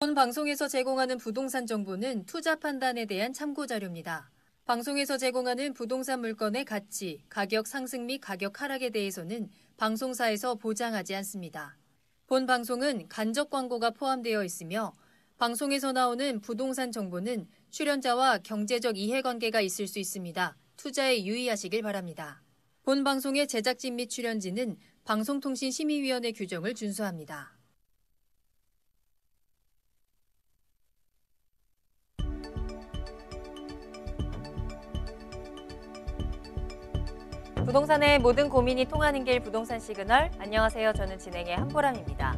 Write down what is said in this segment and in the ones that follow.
본 방송에서 제공하는 부동산 정보는 투자 판단에 대한 참고 자료입니다. 방송에서 제공하는 부동산 물건의 가치, 가격 상승 및 가격 하락에 대해서는 방송사에서 보장하지 않습니다. 본 방송은 간접 광고가 포함되어 있으며 방송에서 나오는 부동산 정보는 출연자와 경제적 이해관계가 있을 수 있습니다. 투자에 유의하시길 바랍니다. 본 방송의 제작진 및 출연진은 방송통신심의위원회 규정을 준수합니다. 부동산의 모든 고민이 통하는 길 부동산 시그널. 안녕하세요. 저는 진행의 한보람입니다.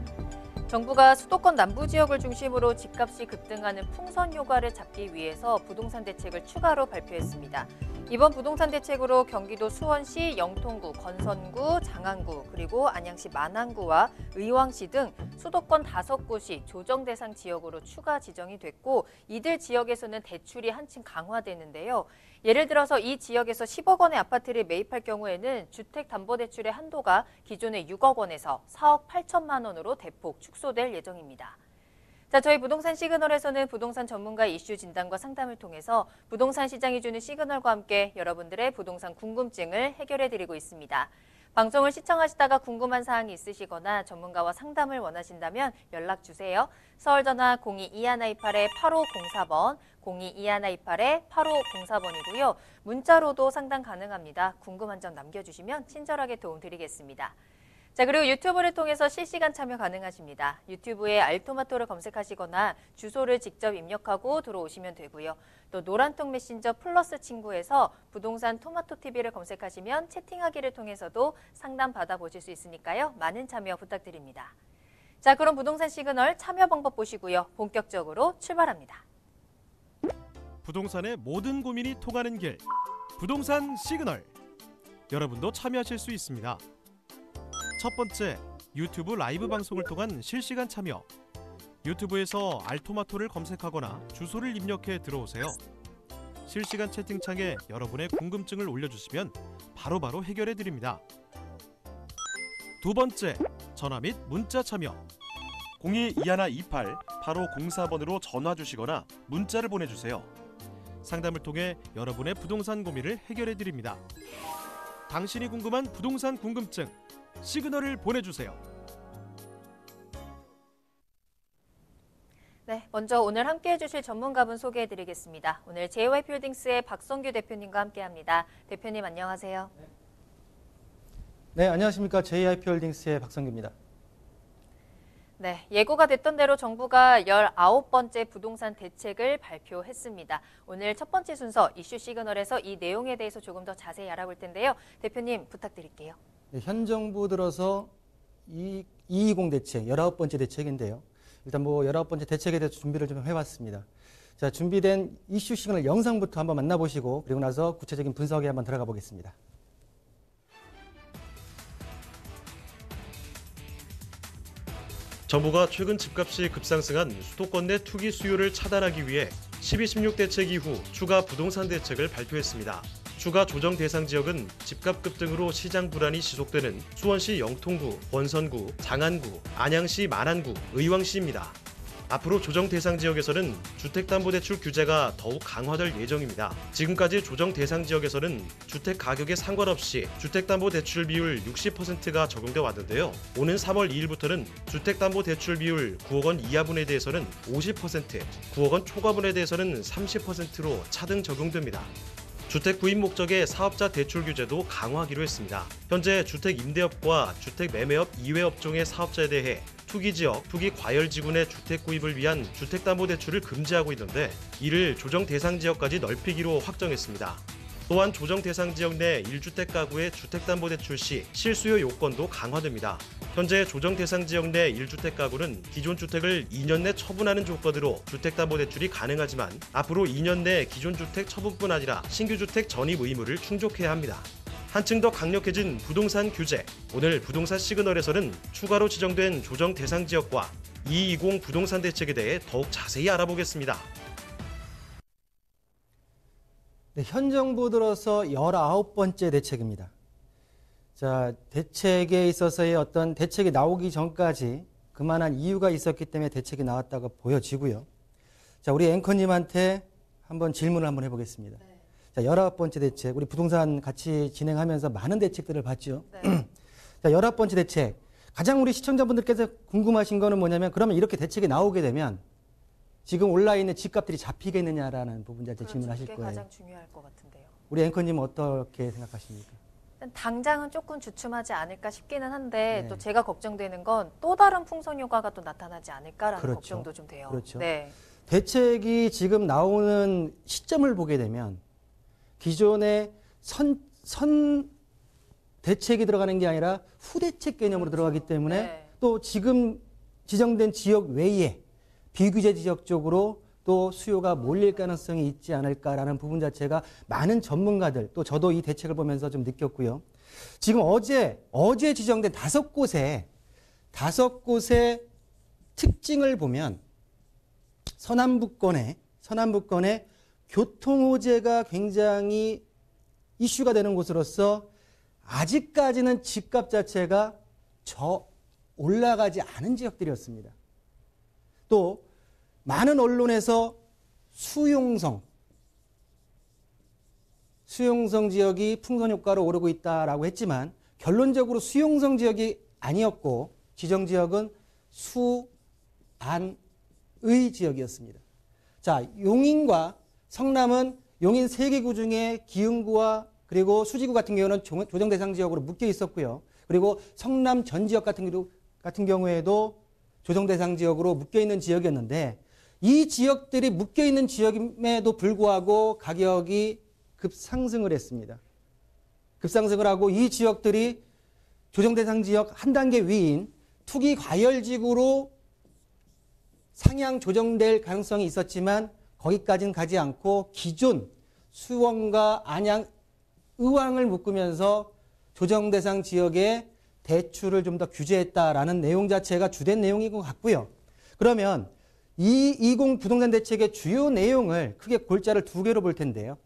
정부가 수도권 남부 지역을 중심으로 집값이 급등하는 풍선 효과를 잡기 위해서 부동산 대책을 추가로 발표했습니다. 이번 부동산 대책으로 경기도 수원시, 영통구, 건선구, 장안구, 그리고 안양시 만안구와 의왕시 등 수도권 5곳이 조정 대상 지역으로 추가 지정이 됐고 이들 지역에서는 대출이 한층 강화되는데요. 예를 들어서 이 지역에서 10억 원의 아파트를 매입할 경우에는 주택담보대출의 한도가 기존의 6억 원에서 4억 8천만 원으로 대폭 축소될 예정입니다. 자, 저희 부동산 시그널에서는 부동산 전문가 이슈 진단과 상담을 통해서 부동산 시장이 주는 시그널과 함께 여러분들의 부동산 궁금증을 해결해드리고 있습니다. 방송을 시청하시다가 궁금한 사항이 있으시거나 전문가와 상담을 원하신다면 연락주세요. 서울전화 02-2128-8504번, 02-2128-8504번이고요. 문자로도 상담 가능합니다. 궁금한 점 남겨주시면 친절하게 도움드리겠습니다. 자, 그리고 유튜브를 통해서 실시간 참여 가능하십니다. 유튜브에 알토마토를 검색하시거나 주소를 직접 입력하고 들어오시면 되고요. 또 노란통 메신저 플러스 친구에서 부동산 토마토TV를 검색하시면 채팅하기를 통해서도 상담 받아보실 수 있으니까요. 많은 참여 부탁드립니다. 자, 그럼 부동산 시그널 참여 방법 보시고요. 본격적으로 출발합니다. 부동산의 모든 고민이 통하는 길, 부동산 시그널. 여러분도 참여하실 수 있습니다. 첫 번째, 유튜브 라이브 방송을 통한 실시간 참여. 유튜브에서 알토마토를 검색하거나 주소를 입력해 들어오세요. 실시간 채팅창에 여러분의 궁금증을 올려주시면 바로바로 해결해 드립니다. 두 번째, 전화 및 문자 참여. 02-2128-8504번으로 전화 주시거나 문자를 보내주세요. 상담을 통해 여러분의 부동산 고민을 해결해 드립니다. 당신이 궁금한 부동산 궁금증, 시그널을 보내주세요. 네, 먼저 오늘 함께해 주실 전문가분 소개해 드리겠습니다. 오늘 JYP홀딩스의 박성규 대표님과 함께합니다. 대표님 안녕하세요. 네, 안녕하십니까. JYP홀딩스의 박성규입니다. 네, 예고가 됐던 대로 정부가 19번째 부동산 대책을 발표했습니다. 오늘 첫 번째 순서 이슈 시그널에서 이 내용에 대해서 조금 더 자세히 알아볼 텐데요. 대표님 부탁드릴게요. 네, 현 정부 들어서 220 대책, 19번째 대책인데요. 일단 19번째 대책에 대해서 준비를 좀 해봤습니다. 자, 준비된 이슈 시그널 영상부터 한번 만나보시고 그리고 나서 구체적인 분석에 한번 들어가 보겠습니다. 정부가 최근 집값이 급상승한 수도권 내 투기 수요를 차단하기 위해 12.16 대책 이후 추가 부동산 대책을 발표했습니다. 추가 조정 대상 지역은 집값 급등으로 시장 불안이 지속되는 수원시 영통구, 권선구, 장안구, 안양시 만안구, 의왕시입니다. 앞으로 조정 대상 지역에서는 주택담보대출 규제가 더욱 강화될 예정입니다. 지금까지 조정 대상 지역에서는 주택 가격에 상관없이 주택담보대출 비율 60%가 적용돼 왔는데요. 오는 3월 2일부터는 주택담보대출 비율 9억 원 이하분에 대해서는 50%, 9억 원 초과분에 대해서는 30%로 차등 적용됩니다. 주택 구입 목적의 사업자 대출 규제도 강화하기로 했습니다. 현재 주택 임대업과 주택 매매업 이외 업종의 사업자에 대해 투기지역, 투기과열지군의 주택 구입을 위한 주택담보대출을 금지하고 있는데 이를 조정 대상 지역까지 넓히기로 확정했습니다. 또한 조정 대상 지역 내 1주택 가구의 주택담보대출 시 실수요 요건도 강화됩니다. 현재 조정 대상 지역 내 1주택 가구는 기존 주택을 2년 내 처분하는 조건으로 주택담보대출이 가능하지만 앞으로 2년 내 기존 주택 처분뿐 아니라 신규 주택 전입 의무를 충족해야 합니다. 한층 더 강력해진 부동산 규제. 오늘 부동산 시그널에서는 추가로 지정된 조정 대상 지역과 220 부동산 대책에 대해 더욱 자세히 알아보겠습니다. 네, 현 정부 들어서 19번째 대책입니다. 자, 대책에 있어서의 어떤 대책이 나오기 전까지 그만한 이유가 있었기 때문에 대책이 나왔다고 보여지고요. 자, 우리 앵커님한테 한번 질문을 한번 해보겠습니다. 네. 자, 19번째 대책, 우리 부동산 같이 진행하면서 많은 대책들을 봤죠. 네. 자, 19번째 대책. 가장 우리 시청자분들께서 궁금하신 거는 뭐냐면, 그러면 이렇게 대책이 나오게 되면 지금 올라있는 집값들이 잡히겠느냐라는 부분 자체 그렇죠. 질문하실 그게 거예요. 가장 중요할 것 같은데요. 우리 앵커님은 어떻게 생각하십니까? 일단 당장은 조금 주춤하지 않을까 싶기는 한데 네. 또 제가 걱정되는 건 또 다른 풍선 효과가 또 나타나지 않을까라는 그렇죠. 걱정도 좀 돼요. 그렇죠. 네. 대책이 지금 나오는 시점을 보게 되면 기존의 선 대책이 들어가는 게 아니라 후대책 개념으로 들어가기 때문에 네. 또 지금 지정된 지역 외에 비규제 지역 쪽으로 또 수요가 몰릴 가능성이 있지 않을까라는 부분 자체가 많은 전문가들, 또 저도 이 대책을 보면서 좀 느꼈고요. 지금 어제 지정된 5곳의 특징을 보면 서남북권의 교통호재가 굉장히 이슈가 되는 곳으로서 아직까지는 집값 자체가 올라가지 않은 지역들이었습니다. 또 많은 언론에서 수용성 지역이 풍선 효과로 오르고 있다라고 했지만 결론적으로 수용성 지역이 아니었고 지정 지역은 수안의 지역이었습니다. 자, 용인과 성남은 용인 3개구 중에 기흥구와 그리고 수지구 같은 경우는 조정 대상 지역으로 묶여 있었고요. 그리고 성남 전 지역 같은 경우에도 조정 대상 지역으로 묶여 있는 지역이었는데 이 지역들이 묶여 있는 지역임에도 불구하고 가격이 급상승을 했습니다. 급상승을 하고 이 지역들이 조정 대상 지역 한 단계 위인 투기 과열지구로 상향 조정될 가능성이 있었지만 거기까지는 가지 않고 기존 수원과 안양, 의왕을 묶으면서 조정 대상 지역의 대출을 좀 더 규제했다라는 내용 자체가 주된 내용인 것 같고요. 그러면 이 20 부동산 대책의 주요 내용을 크게 골자를 2개로 볼 텐데요.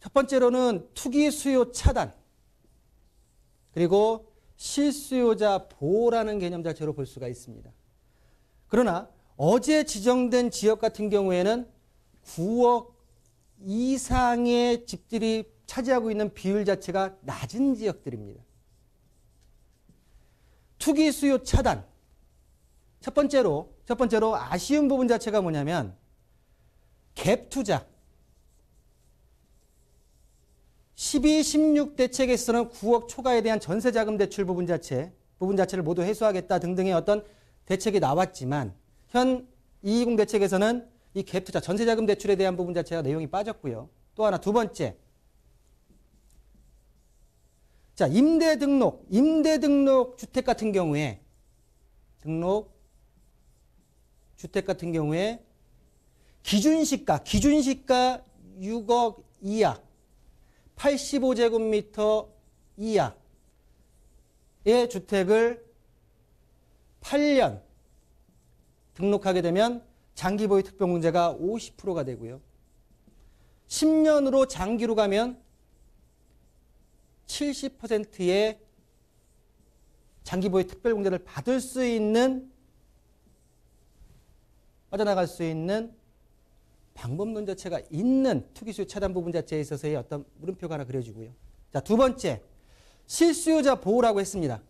첫 번째로는 투기 수요 차단, 그리고 실수요자 보호라는 개념 자체로 볼 수가 있습니다. 그러나 어제 지정된 지역 같은 경우에는 9억 이상의 집들이 차지하고 있는 비율 자체가 낮은 지역들입니다. 투기 수요 차단. 첫 번째로 아쉬운 부분 자체가 뭐냐면 갭 투자. 12, 16 대책에서는 9억 초과에 대한 전세자금 대출 부분 자체를 모두 해소하겠다 등등의 어떤 대책이 나왔지만 현 220 대책에서는 이 갭 투자, 전세자금 대출에 대한 부분 자체가 내용이 빠졌고요. 또 하나, 두 번째. 자, 임대 등록 주택 같은 경우에 기준시가 6억 이하, 85제곱미터 이하의 주택을 8년 등록하게 되면 장기보유 특별공제가 50%가 되고요. 10년으로 장기로 가면 70%의 장기보유 특별공제를 받을 수 있는, 빠져나갈 수 있는 방법론 자체가 있는 투기수요 차단 부분 자체에 있어서의 어떤 물음표가 하나 그려지고요. 자, 두 번째, 실수요자 보호라고 했습니다.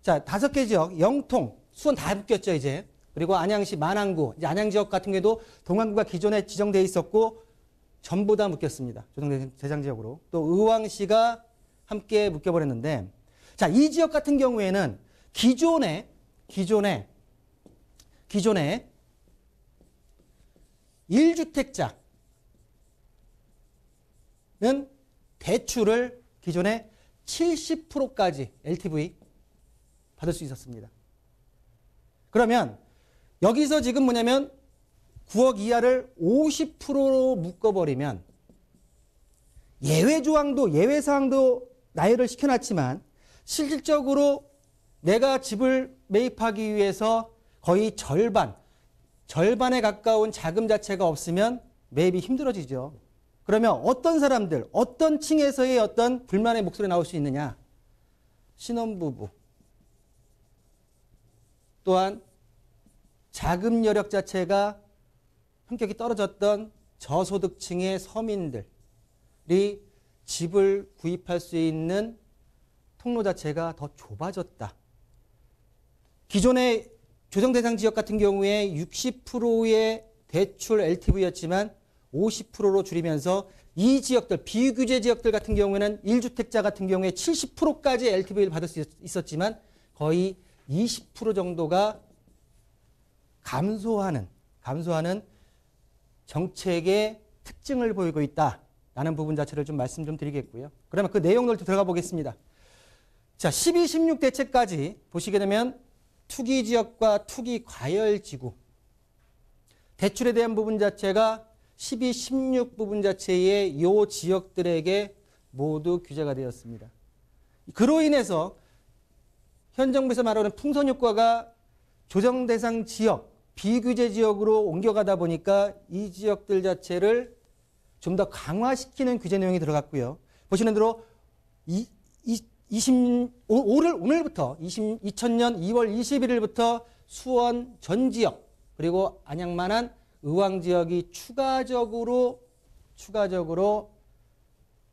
자, 5개 지역, 영통, 수원 다 묶였죠, 이제. 그리고 안양시 만안구, 이제 안양 지역 같은 경우에도 동안구가 기존에 지정되어 있었고 전부 다 묶였습니다. 조정 대상 지역으로. 또 의왕시가 함께 묶여버렸는데, 자, 이 지역 같은 경우에는 기존에 1주택자는 대출을 기존에 70%까지 LTV 받을 수 있었습니다. 그러면 여기서 지금 뭐냐면 9억 이하를 50%로 묶어버리면 예외 사항도 나열을 시켜놨지만 실질적으로 내가 집을 매입하기 위해서 거의 절반에 가까운 자금 자체가 없으면 매입이 힘들어지죠. 그러면 어떤 사람들, 어떤 층에서의 어떤 불만의 목소리 나올 수 있느냐? 신혼부부, 또한 자금 여력 자체가 성격이 떨어졌던 저소득층의 서민들이 집을 구입할 수 있는 통로 자체가 더 좁아졌다. 기존의 조정 대상 지역 같은 경우에 60%의 대출 LTV였지만 50%로 줄이면서 이 지역들, 비규제 지역들 같은 경우에는 1주택자 같은 경우에 70%까지 LTV를 받을 수 있었지만 거의 20% 정도가 감소하는 정책의 특징을 보이고 있다라는 부분 자체를 좀 말씀 좀 드리겠고요. 그러면 그 내용을 좀 들어가 보겠습니다. 자, 12, 16 대책까지 보시게 되면 투기 지역과 투기 과열 지구, 대출에 대한 부분 자체가 12, 16 부분 자체의 이 지역들에게 모두 규제가 되었습니다. 그로 인해서 현 정부에서 말하는 풍선 효과가 조정 대상 지역, 비규제 지역으로 옮겨가다 보니까 이 지역들 자체를 좀 더 강화시키는 규제 내용이 들어갔고요. 보시는 대로 오늘부터 2000년 2월 21일부터 수원 전 지역 그리고 안양만한 의왕 지역이 추가적으로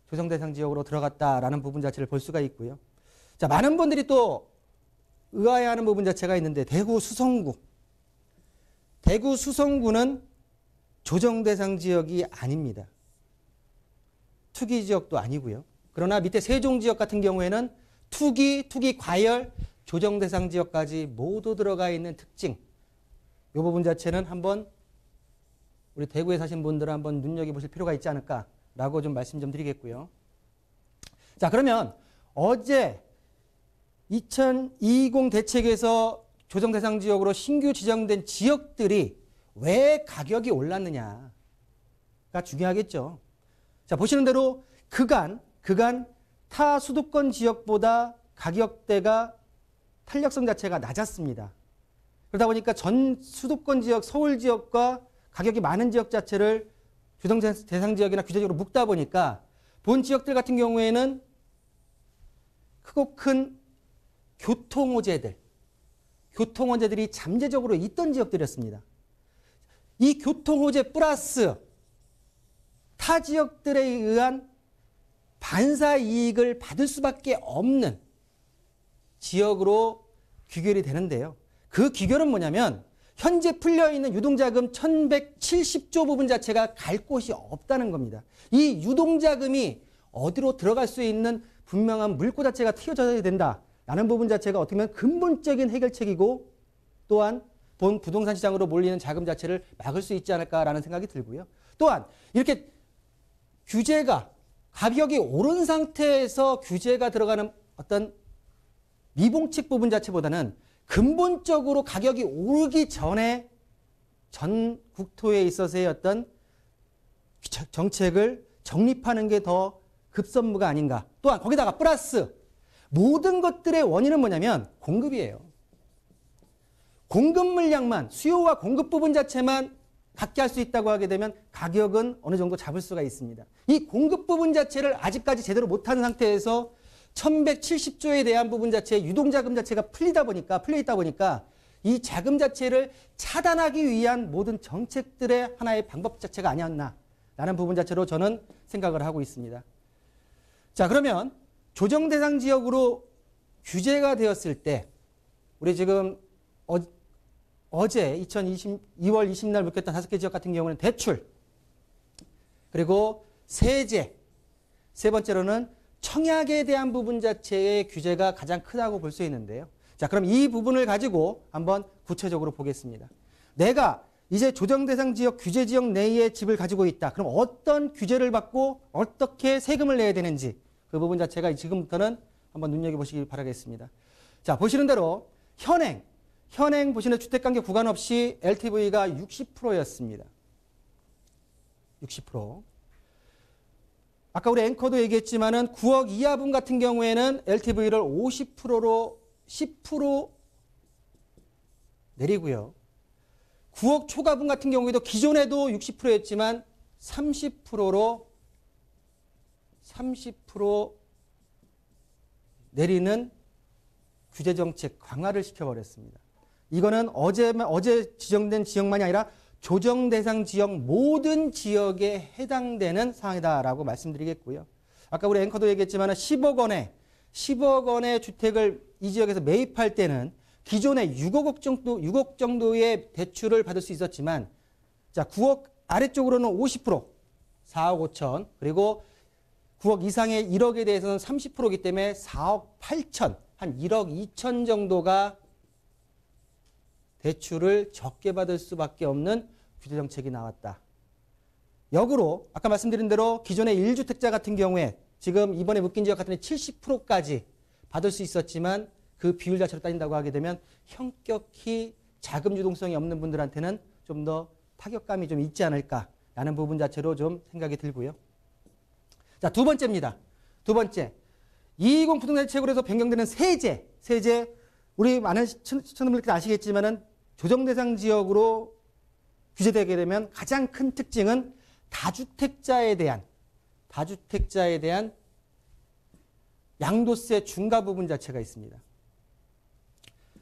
조정 대상 지역으로 들어갔다라는 부분 자체를 볼 수가 있고요. 자, 많은 분들이 또 의아해하는 부분 자체가 있는데 대구 수성구는 조정 대상 지역이 아닙니다. 투기 지역도 아니고요. 그러나 밑에 세종 지역 같은 경우에는 투기 과열, 조정 대상 지역까지 모두 들어가 있는 특징. 이 부분 자체는 한번 우리 대구에 사신 분들은 한번 눈여겨보실 필요가 있지 않을까라고 좀 말씀 좀 드리겠고요. 자, 그러면 어제 2020 대책에서 조정 대상 지역으로 신규 지정된 지역들이 왜 가격이 올랐느냐가 중요하겠죠. 자, 보시는 대로 그간 타 수도권 지역보다 가격대가 탄력성 자체가 낮았습니다. 그러다 보니까 전 수도권 지역, 서울 지역과 가격이 많은 지역 자체를 조정 대상 지역이나 규제적으로 묶다 보니까 본 지역들 같은 경우에는 크고 큰 교통호재들이 잠재적으로 있던 지역들이었습니다. 이 교통호재 플러스 타 지역들에 의한 반사 이익을 받을 수밖에 없는 지역으로 귀결이 되는데요. 그 귀결은 뭐냐면 현재 풀려있는 유동자금 1170조 부분 자체가 갈 곳이 없다는 겁니다. 이 유동자금이 어디로 들어갈 수 있는 분명한 물꼬 자체가 트여져야 된다라는 부분 자체가 어떻게 보면 근본적인 해결책이고 또한 본 부동산 시장으로 몰리는 자금 자체를 막을 수 있지 않을까라는 생각이 들고요. 또한 이렇게 규제가 가격이 오른 상태에서 규제가 들어가는 어떤 미봉책 부분 자체보다는 근본적으로 가격이 오르기 전에 전 국토에 있어서의 어떤 정책을 정립하는 게 더 급선무가 아닌가. 또한 거기다가 플러스 모든 것들의 원인은 뭐냐면 공급이에요. 공급 물량만, 수요와 공급 부분 자체만 갖게 할 수 있다고 하게 되면 가격은 어느 정도 잡을 수가 있습니다. 이 공급 부분 자체를 아직까지 제대로 못하는 상태에서 1170조에 대한 부분 자체의 유동자금 자체가 풀려 있다 보니까 이 자금 자체를 차단하기 위한 모든 정책들의 하나의 방법 자체가 아니었나라는 부분 자체로 저는 생각을 하고 있습니다. 자, 그러면 조정 대상 지역으로 규제가 되었을 때 우리 지금 어제 2월 20일 묶였던 5개 지역 같은 경우는 대출, 그리고 세제, 세 번째로는 청약에 대한 부분 자체의 규제가 가장 크다고 볼 수 있는데요. 자, 그럼 이 부분을 가지고 한번 구체적으로 보겠습니다. 내가 이제 조정 대상 지역, 규제 지역 내에 집을 가지고 있다. 그럼 어떤 규제를 받고 어떻게 세금을 내야 되는지 그 부분 자체가 지금부터는 한번 눈여겨보시기 바라겠습니다. 자, 보시는 대로 현행 보시는 주택관계 구간 없이 LTV가 60%였습니다. 60%. 아까 우리 앵커도 얘기했지만은 9억 이하분 같은 경우에는 LTV를 50%로 10% 내리고요. 9억 초과분 같은 경우에도 기존에도 60%였지만 30% 내리는 규제정책 강화를 시켜버렸습니다. 이거는 어제 지정된 지역만이 아니라 조정 대상 지역 모든 지역에 해당되는 사항이다라고 말씀드리겠고요. 아까 우리 앵커도 얘기했지만 10억 원의 주택을 이 지역에서 매입할 때는 기존에 6억 정도의 대출을 받을 수 있었지만 자, 9억 아래쪽으로는 50%, 4억 5천, 그리고 9억 이상의 1억에 대해서는 30%이기 때문에 4억 8천, 한 1억 2천 정도가 대출을 적게 받을 수밖에 없는 규제정책이 나왔다. 역으로 아까 말씀드린 대로 기존의 1주택자 같은 경우에 지금 이번에 묶인 지역 같은 경우에 70%까지 받을 수 있었지만 그 비율 자체로 따진다고 하게 되면 현격히 자금 유동성이 없는 분들한테는 좀 더 타격감이 좀 있지 않을까라는 부분 자체로 좀 생각이 들고요. 자, 두 번째입니다. 두 번째. 220 부동산 대책으로 해서 변경되는 세제. 우리 많은 시청자분들께서 아시겠지만은 조정 대상 지역으로 규제되게 되면 가장 큰 특징은 다주택자에 대한 양도세 중과 부분 자체가 있습니다.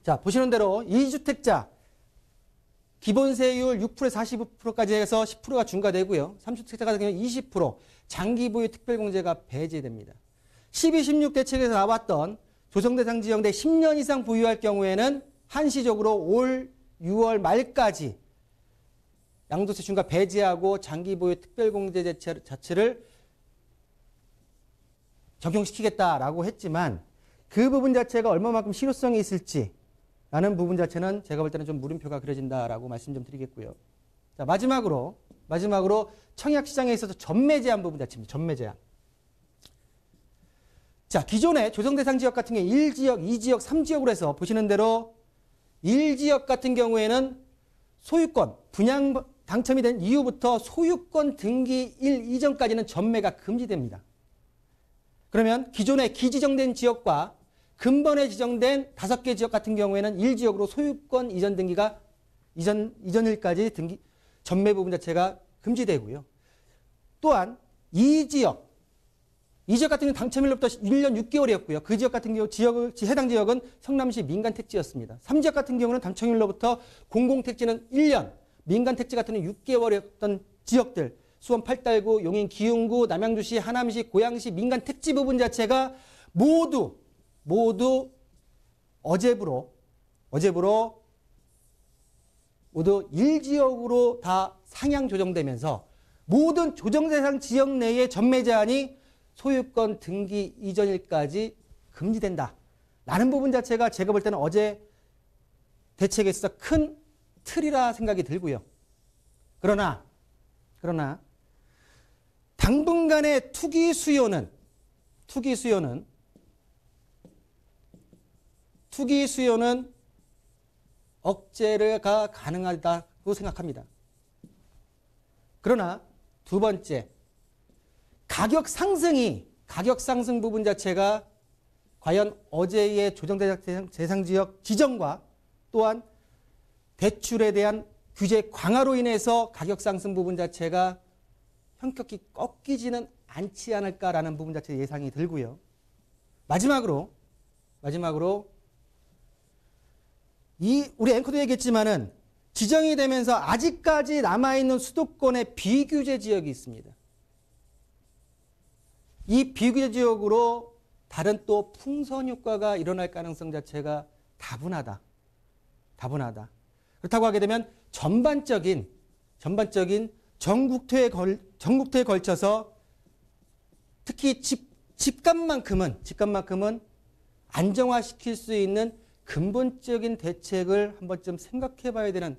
자, 보시는 대로 2주택자 기본세율 6%에서 45%까지 해서 10%가 중과되고요. 3주택자 같은 경우는 20%, 장기보유 특별공제가 배제됩니다. 12, 16 대책에서 나왔던 조정대상 지역 내 10년 이상 보유할 경우에는 한시적으로 올 6월 말까지 양도세 중과 배제하고 장기보유 특별공제 자체를 적용시키겠다라고 했지만 그 부분 자체가 얼마만큼 실효성이 있을지라는 부분 자체는 제가 볼 때는 좀 물음표가 그려진다라고 말씀 좀 드리겠고요. 자, 마지막으로 청약시장에 있어서 전매 제한 부분 자체입니다. 전매 제한. 자, 기존의 조정대상 지역 같은 경우에 1지역, 2지역, 3지역으로 해서 보시는 대로 1지역 같은 경우에는 소유권, 분양 당첨이 된 이후부터 소유권 등기 일 이전까지는 전매가 금지됩니다. 그러면 기존에 기지정된 지역과 근본에 지정된 5개 지역 같은 경우에는 1지역으로 소유권 이전 등기가 이전일까지 등기 전매 부분 자체가 금지되고요. 또한 2지역 같은 경우 당첨일로부터 1년 6개월이었고요. 그 지역 같은 경우 해당 지역은 성남시 민간택지였습니다. 3지역 같은 경우는 당첨일로부터 공공택지는 1년, 민간택지 같은 경우는 6개월이었던 지역들, 수원 8달구, 용인 기흥구, 남양주시, 하남시, 고양시 민간택지 부분 자체가 모두 어제부로 모두 1지역으로 다 상향 조정되면서 모든 조정대상 지역 내의 전매 제한이 소유권 등기 이전일까지 금지된다. 라는 부분 자체가 제가 볼 때는 어제 대책에 있어서 큰 틀이라 생각이 들고요. 그러나 당분간의 투기 수요는 억제가 가능하다고 생각합니다. 그러나 두 번째, 가격 상승 부분 자체가 과연 어제의 조정대상 지역 지정과 또한 대출에 대한 규제 강화로 인해서 가격 상승 부분 자체가 현격히 꺾이지는 않지 않을까라는 부분 자체 예상이 들고요. 마지막으로 우리 앵커도 얘기했지만은 지정이 되면서 아직까지 남아있는 수도권의 비규제 지역이 있습니다. 이 비규제 지역으로 다른 또 풍선 효과가 일어날 가능성 자체가 다분하다. 그렇다고 하게 되면 전반적인 전국토에 걸쳐서 특히 집값만큼은 안정화시킬 수 있는 근본적인 대책을 한 번쯤 생각해 봐야 되는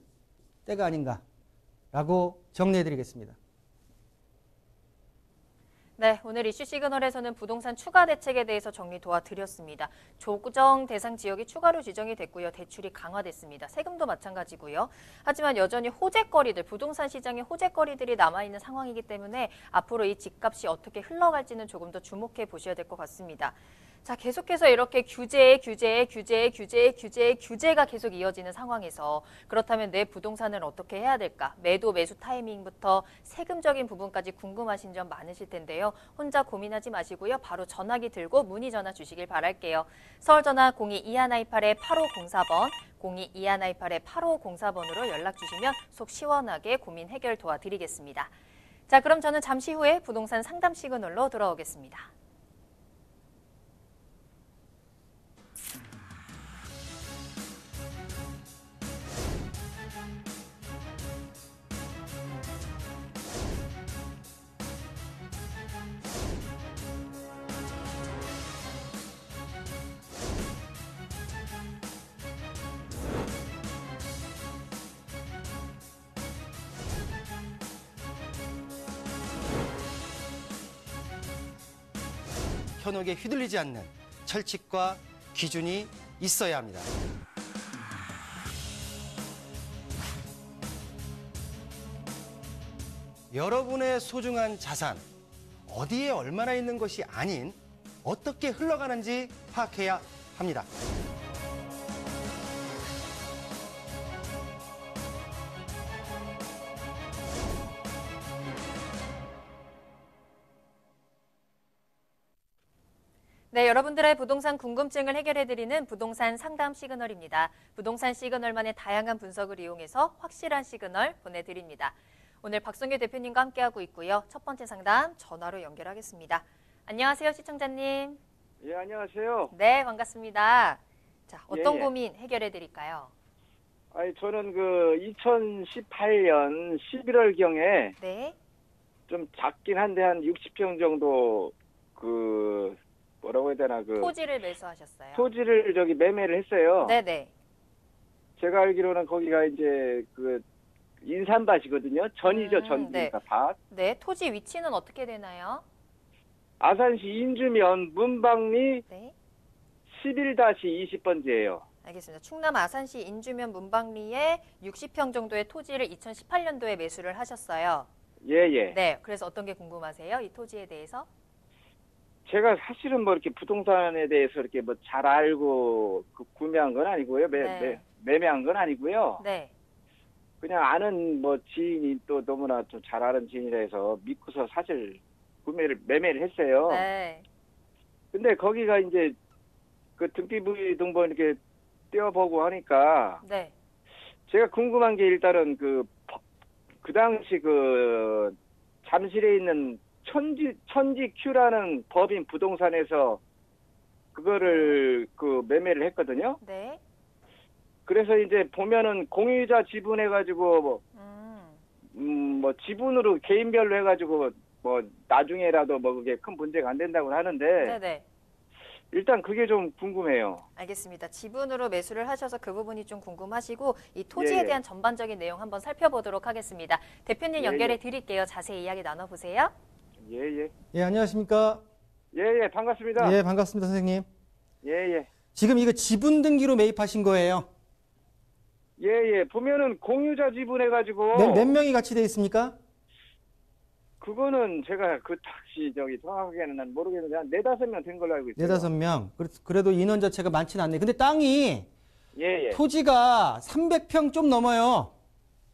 때가 아닌가라고 정리해 드리겠습니다. 네, 오늘 이슈 시그널에서는 부동산 추가 대책에 대해서 정리 도와드렸습니다. 조정 대상 지역이 추가로 지정이 됐고요. 대출이 강화됐습니다. 세금도 마찬가지고요. 하지만 여전히 부동산 시장에 호재거리들이 남아있는 상황이기 때문에 앞으로 이 집값이 어떻게 흘러갈지는 조금 더 주목해 보셔야 될 것 같습니다. 자, 계속해서 이렇게 규제가 계속 이어지는 상황에서 그렇다면 내 부동산을 어떻게 해야 될까? 매도, 매수 타이밍부터 세금적인 부분까지 궁금하신 점 많으실 텐데요. 혼자 고민하지 마시고요. 바로 전화기 들고 문의 전화 주시길 바랄게요. 서울 전화 02-2128-8504번, 02-2128-8504번으로 연락 주시면 속 시원하게 고민 해결 도와드리겠습니다. 자, 그럼 저는 잠시 후에 부동산 상담 시그널로 돌아오겠습니다. 현혹에 휘둘리지 않는 철칙과 기준이 있어야 합니다. 여러분의 소중한 자산, 어디에 얼마나 있는 것이 아닌 어떻게 흘러가는지 파악해야 합니다. 네, 여러분들의 부동산 궁금증을 해결해드리는 부동산 상담 시그널입니다. 부동산 시그널만의 다양한 분석을 이용해서 확실한 시그널 보내드립니다. 오늘 박성규 대표님과 함께하고 있고요. 첫 번째 상담 전화로 연결하겠습니다. 안녕하세요, 시청자님. 예, 안녕하세요. 네, 반갑습니다. 자, 어떤 예. 고민 해결해드릴까요? 아니, 저는 그 2018년 11월경에 네, 좀 작긴 한데 한 60평 정도 뭐라고 해야 되나 토지를 매수하셨어요. 토지를 저기 매매를 했어요. 네네. 제가 알기로는 거기가 이제 그 인삼밭이거든요. 전이죠, 전. 네. 그러니까 밭. 네, 토지 위치는 어떻게 되나요? 아산시 인주면 문방리 네, 11-20번지예요. 알겠습니다. 충남 아산시 인주면 문방리에 60평 정도의 토지를 2018년도에 매수를 하셨어요. 예, 예. 네, 그래서 어떤 게 궁금하세요? 이 토지에 대해서? 제가 사실은 뭐 이렇게 부동산에 대해서 이렇게 뭐 잘 알고 구매한 건 아니고요. 네. 매매한 건 아니고요. 네, 그냥 아는 뭐 지인이 또 너무나 좀 잘 아는 지인이라 해서 믿고서 사실 매매를 했어요. 네, 근데 거기가 이제 그 등기부의 등본 이렇게 떼어보고 하니까 네, 제가 궁금한 게 일단은 그 당시 그 잠실에 있는 천지큐라는 법인 부동산에서 그거를 그 매매를 했거든요. 네. 그래서 이제 보면은 공유자 지분해가지고 뭐 지분으로 개인별로 해가지고 뭐 나중에라도 뭐 그게 큰 문제가 안 된다고 하는데 네네. 일단 그게 좀 궁금해요. 알겠습니다. 지분으로 매수를 하셔서 그 부분이 좀 궁금하시고 이 토지에 예, 예. 대한 전반적인 내용 한번 살펴보도록 하겠습니다. 대표님 예, 연결해 예. 드릴게요. 자세히 이야기 나눠보세요. 예예. 예, 안녕하십니까? 예예, 반갑습니다. 예, 반갑습니다, 선생님. 예예. 지금 이거 지분 등기로 매입하신 거예요? 예예. 보면은 공유자 지분해가지고 몇 명이 같이 돼 있습니까? 그거는 제가 그 당시 저기 정확하게는 난 모르겠는데 한 4-5명 된 걸로 알고 있어요. 4-5명. 그래도 인원 자체가 많지는 않네. 근데 땅이 예예. 토지가 300평 좀 넘어요.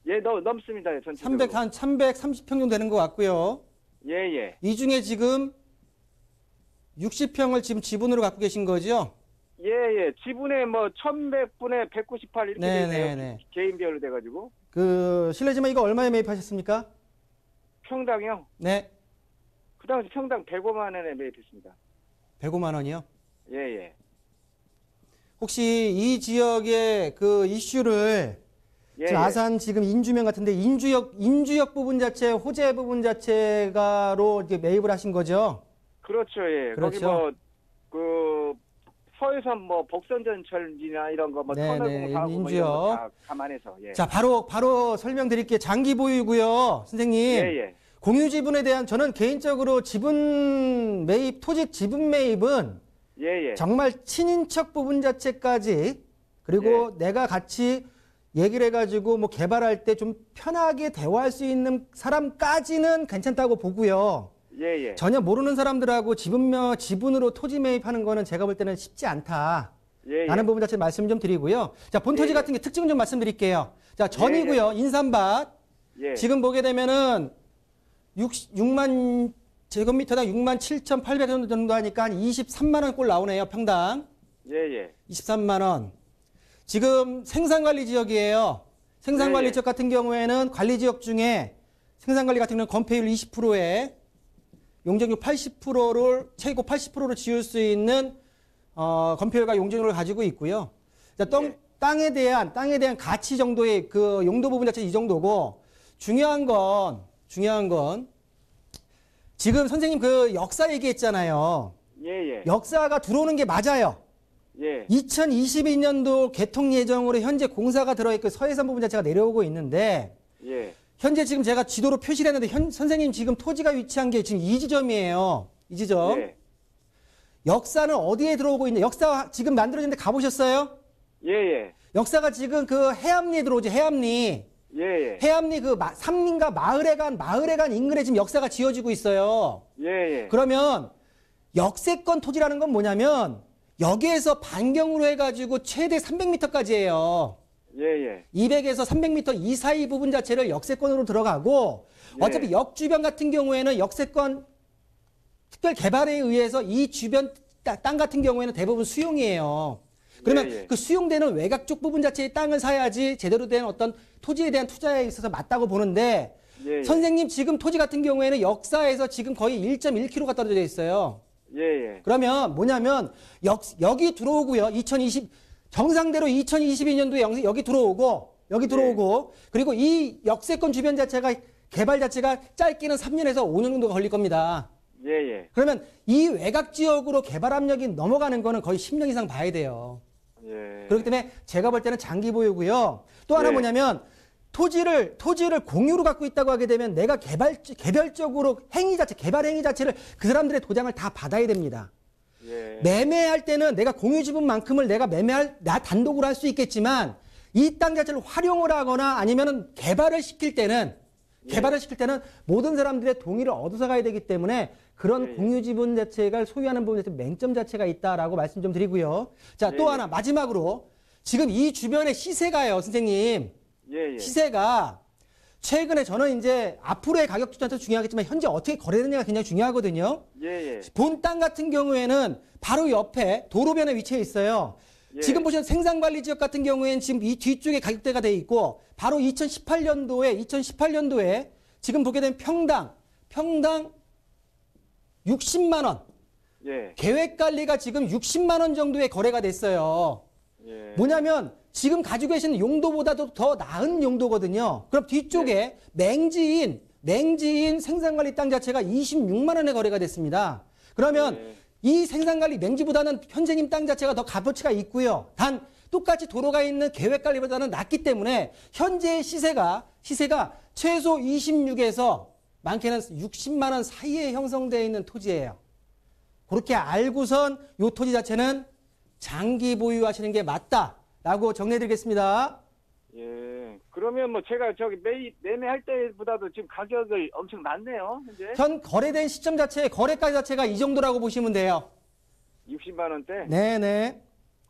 예, 넘습니다. 전체적으로. 330평 정도 되는 것 같고요. 예예. 이 중에 지금 60평을 지금 지분으로 갖고 계신 거죠? 예예. 지분에 뭐 1100분에 198 이렇게 네, 되네요. 네, 네. 개인별로 돼가지고. 실례지만 이거 얼마에 매입하셨습니까? 평당이요? 네. 그 당시 평당 105만 원에 매입했습니다. 105만 원이요? 예예. 혹시 이 지역의 그 이슈를 예, 지금 아산 지금 인주면 같은데 인주역 부분 자체, 호재 부분 자체가로 이렇게 매입을 하신 거죠? 그렇죠. 예. 그렇죠. 거기 뭐 그 서해선 뭐 복선전철이나 이런 거 뭐 네, 터널 네, 공사하고 뭐 인주역. 이런 거 다 감안해서. 예. 자, 바로 설명드릴게요. 장기 보유고요, 선생님. 예예. 공유 지분에 대한 저는 개인적으로 지분 매입, 토지 지분 매입은 예예. 정말 친인척 부분 자체까지 그리고 내가 같이 얘기를 해가지고 뭐 개발할 때 좀 편하게 대화할 수 있는 사람까지는 괜찮다고 보고요. 예, 예. 전혀 모르는 사람들하고 지분으로 토지 매입하는 거는 제가 볼 때는 쉽지 않다. 예, 예. 라는 부분 자체 말씀 좀 드리고요. 자, 본토지 예, 예. 같은 게 특징 좀 말씀드릴게요. 자, 전이고요. 인삼밭. 예. 지금 보게 되면은 6만 제곱미터당 6만 7,800원 정도 하니까 한 23만 원 꼴 나오네요. 평당. 예, 예. 23만 원. 지금 생산관리 지역이에요. 생산관리 예, 예. 지역 같은 경우에는 관리 지역 중에 생산관리 같은 경우는 건폐율 20%에 용적률 80%를 최고 80%를 지을 수 있는 건폐율과 용적률을 가지고 있고요. 자, 예. 땅에 대한 가치 정도의 그 용도 부분 자체 이 정도고 중요한 건 지금 선생님 그 역사 얘기했잖아요. 예, 예. 역사가 들어오는 게 맞아요. 예. 2022년도 개통 예정으로 현재 공사가 들어있고 서해선 부분 자체가 내려오고 있는데 예. 현재 지금 제가 지도로 표시를 했는데 선생님 지금 토지가 위치한 게 지금 이 지점이에요. 이 지점. 예. 역사는 어디에 들어오고 있냐? 역사 지금 만들어졌는데 가보셨어요? 예, 예. 역사가 지금 그 해암리에 들어오죠. 해암리. 예, 예. 해암리 그 삼림과 마을에 간 인근에 지금 역사가 지어지고 있어요. 예, 예. 그러면 역세권 토지라는 건 뭐냐면 여기에서 반경으로 해가지고 최대 300m까지예요. 예, 예. 200에서 300m 이 사이 부분 자체를 역세권으로 들어가고 예. 어차피 역 주변 같은 경우에는 역세권 특별 개발에 의해서 이 주변 땅 같은 경우에는 대부분 수용이에요. 그러면 예, 예. 그 수용되는 외곽 쪽 부분 자체의 땅을 사야지 제대로 된 어떤 토지에 대한 투자에 있어서 맞다고 보는데 예, 예. 선생님 지금 토지 같은 경우에는 역사에서 지금 거의 1.1km가 떨어져 있어요. 예, 예. 그러면 뭐냐면 여기 들어오고요. 정상대로 2022년도에 여기 들어오고 그리고 이 역세권 주변 자체가 개발 자체가 짧게는 3년에서 5년 정도가 걸릴 겁니다. 예, 예. 그러면 이 외곽 지역으로 개발 압력이 넘어가는 거는 거의 10년 이상 봐야 돼요. 예. 그렇기 때문에 제가 볼 때는 장기 보유고요. 또 하나 예. 뭐냐면 토지를 공유로 갖고 있다고 하게 되면 내가 개별적으로 개발 행위 자체를 그 사람들의 도장을 다 받아야 됩니다. 예. 매매할 때는 내가 공유 지분만큼을 나 단독으로 할 수 있겠지만 이 땅 자체를 활용을 하거나 아니면은 개발을 시킬 때는 모든 사람들의 동의를 얻어서 가야 되기 때문에 그런 예. 공유 지분 자체가 소유하는 부분에서 맹점 자체가 있다라고 말씀 좀 드리고요. 자, 또 예. 하나 마지막으로 지금 이 주변의 시세가요, 선생님. 예, 예. 시세가 최근에 저는 이제 앞으로의 가격 추천도 중요하겠지만 현재 어떻게 거래되느냐가 굉장히 중요하거든요. 예, 예. 본 땅 같은 경우에는 바로 옆에 도로변에 위치해 있어요. 예. 지금 지금 보시는 생산관리 지역 같은 경우에는 지금 이 뒤쪽에 가격대가 돼 있고 바로 2018년도에 지금 보게 되면 평당 60만 원. 예. 계획관리가 지금 60만 원 정도의 거래가 됐어요. 예. 뭐냐면 지금 가지고 계신 용도보다도 더 나은 용도거든요. 그럼 뒤쪽에 맹지인 생산관리 땅 자체가 26만 원에 거래가 됐습니다. 그러면 예. 이 생산관리 맹지보다는 현재님 땅 자체가 더 값어치가 있고요. 단 똑같이 도로가 있는 계획관리보다는 낮기 때문에 현재의 시세가 최소 26에서 많게는 60만 원 사이에 형성되어 있는 토지예요. 그렇게 알고선 이 토지 자체는 장기 보유하시는 게 맞다라고 정리해드리겠습니다. 예. 그러면 뭐 제가 저기 매매할 때보다도 지금 가격을 엄청 낮네요, 현재. 현 거래된 시점 자체, 거래가 자체가 이 정도라고 보시면 돼요. 60만 원대? 네네.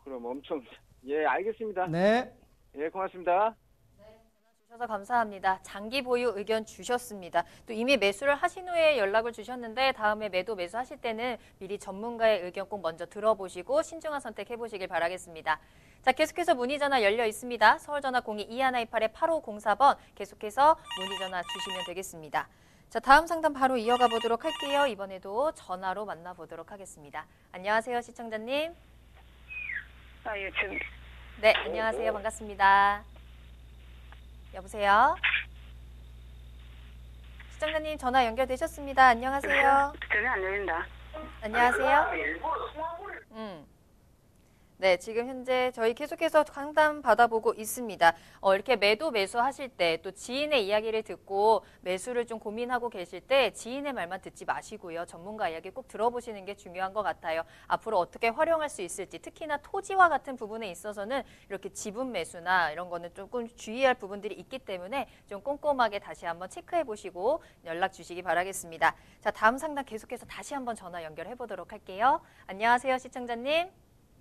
그럼 엄청. 예, 알겠습니다. 네. 예, 고맙습니다. 주셔서 감사합니다. 장기 보유 의견 주셨습니다. 또 이미 매수를 하신 후에 연락을 주셨는데 다음에 매수하실 때는 미리 전문가의 의견 꼭 먼저 들어보시고 신중한 선택해 보시길 바라겠습니다. 자, 계속해서 문의 전화 열려 있습니다. 서울 전화 02-2128-8504번 계속해서 문의 전화 주시면 되겠습니다. 자, 다음 상담 바로 이어가 보도록 할게요. 이번에도 전화로 만나보도록 하겠습니다. 안녕하세요, 시청자님. 예, 지금 네, 안녕하세요. 반갑습니다. 여보세요? 시청자님 전화 연결되셨습니다. 안녕하세요. 전혀 안 열린다. 안녕하세요. 네, 지금 현재 저희 계속해서 상담 받아보고 있습니다. 이렇게 매수 하실 때 또 지인의 이야기를 듣고 매수를 좀 고민하고 계실 때 지인의 말만 듣지 마시고요. 전문가 이야기 꼭 들어보시는 게 중요한 것 같아요. 앞으로 어떻게 활용할 수 있을지, 특히나 토지와 같은 부분에 있어서는 이렇게 지분 매수나 이런 거는 조금 주의할 부분들이 있기 때문에 좀 꼼꼼하게 다시 한번 체크해 보시고 연락 주시기 바라겠습니다. 자, 다음 상담 계속해서 다시 한번 전화 연결해 보도록 할게요. 안녕하세요, 시청자님.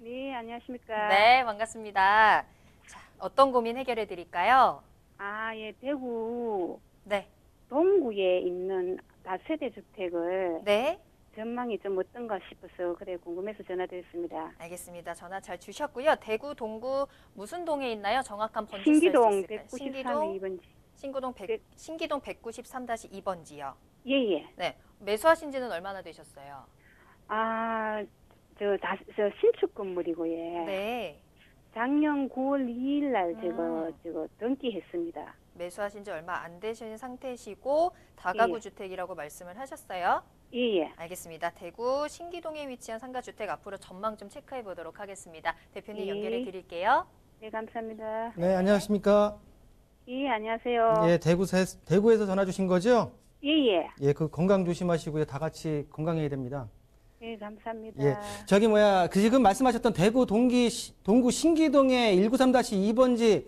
네, 안녕하십니까. 네, 반갑습니다. 자, 어떤 고민 해결해 드릴까요? 아, 예, 대구 네. 동구에 있는 다세대 주택을 네. 전망이 좀 어떤가 싶어서 그래 궁금해서 전화드렸습니다. 알겠습니다. 전화 잘 주셨고요. 대구 동구 무슨 동에 있나요? 정확한 번지 신기동 있을까요? 193의 2번지. 신기동 193-2번지요. 예, 예. 네. 매수하신 지는 얼마나 되셨어요? 아, 저 신축 건물이고, 예. 네. 작년 9월 2일 날 저거 등기했습니다. 매수하신 지 얼마 안 되신 상태시고 다가구 예. 주택이라고 말씀을 하셨어요. 예, 예. 알겠습니다. 대구 신기동에 위치한 상가주택 앞으로 전망 좀 체크해 보도록 하겠습니다. 대표님 예. 연결해 드릴게요. 네, 감사합니다. 네, 안녕하십니까? 예, 안녕하세요. 예, 대구에서 전화 주신 거죠? 예, 예. 예, 그 건강 조심하시고요. 다 같이 건강해야 됩니다. 예, 감사합니다. 예, 지금 말씀하셨던 대구 동구 신기동의 193-2번지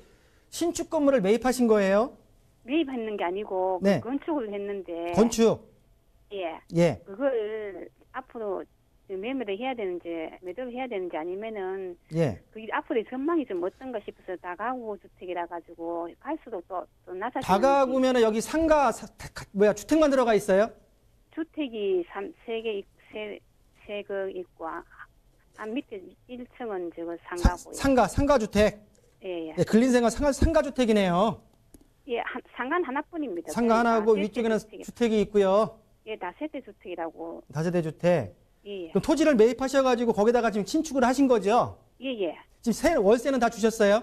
신축 건물을 매입하신 거예요? 매입했는 게 아니고 네. 건축을 했는데. 건축. 예. 예. 그걸 앞으로 매매를 해야 되는지 매도를 해야 되는지 아니면은 예. 그 앞으로 전망이 좀 어떤가 싶어서 다가구 주택이라 가지고 갈수록 또 낮아지는. 다가구면은 여기 주택만 들어가 있어요? 주택이 세 개 있고 밑에 1층은 저거 상가고요. 상가 주택. 예, 예. 예, 근린생활 상가 주택이네요. 예, 상간 하나뿐입니다. 상가 하나고 다세대 위쪽에는 주택이- 주택이 있고요. 예, 다세대 주택이라고. 다세대 주택. 예, 예. 그럼 토지를 매입하셔가지고 거기다가 지금 신축을 하신 거죠? 예, 예. 지금 월세는 다 주셨어요?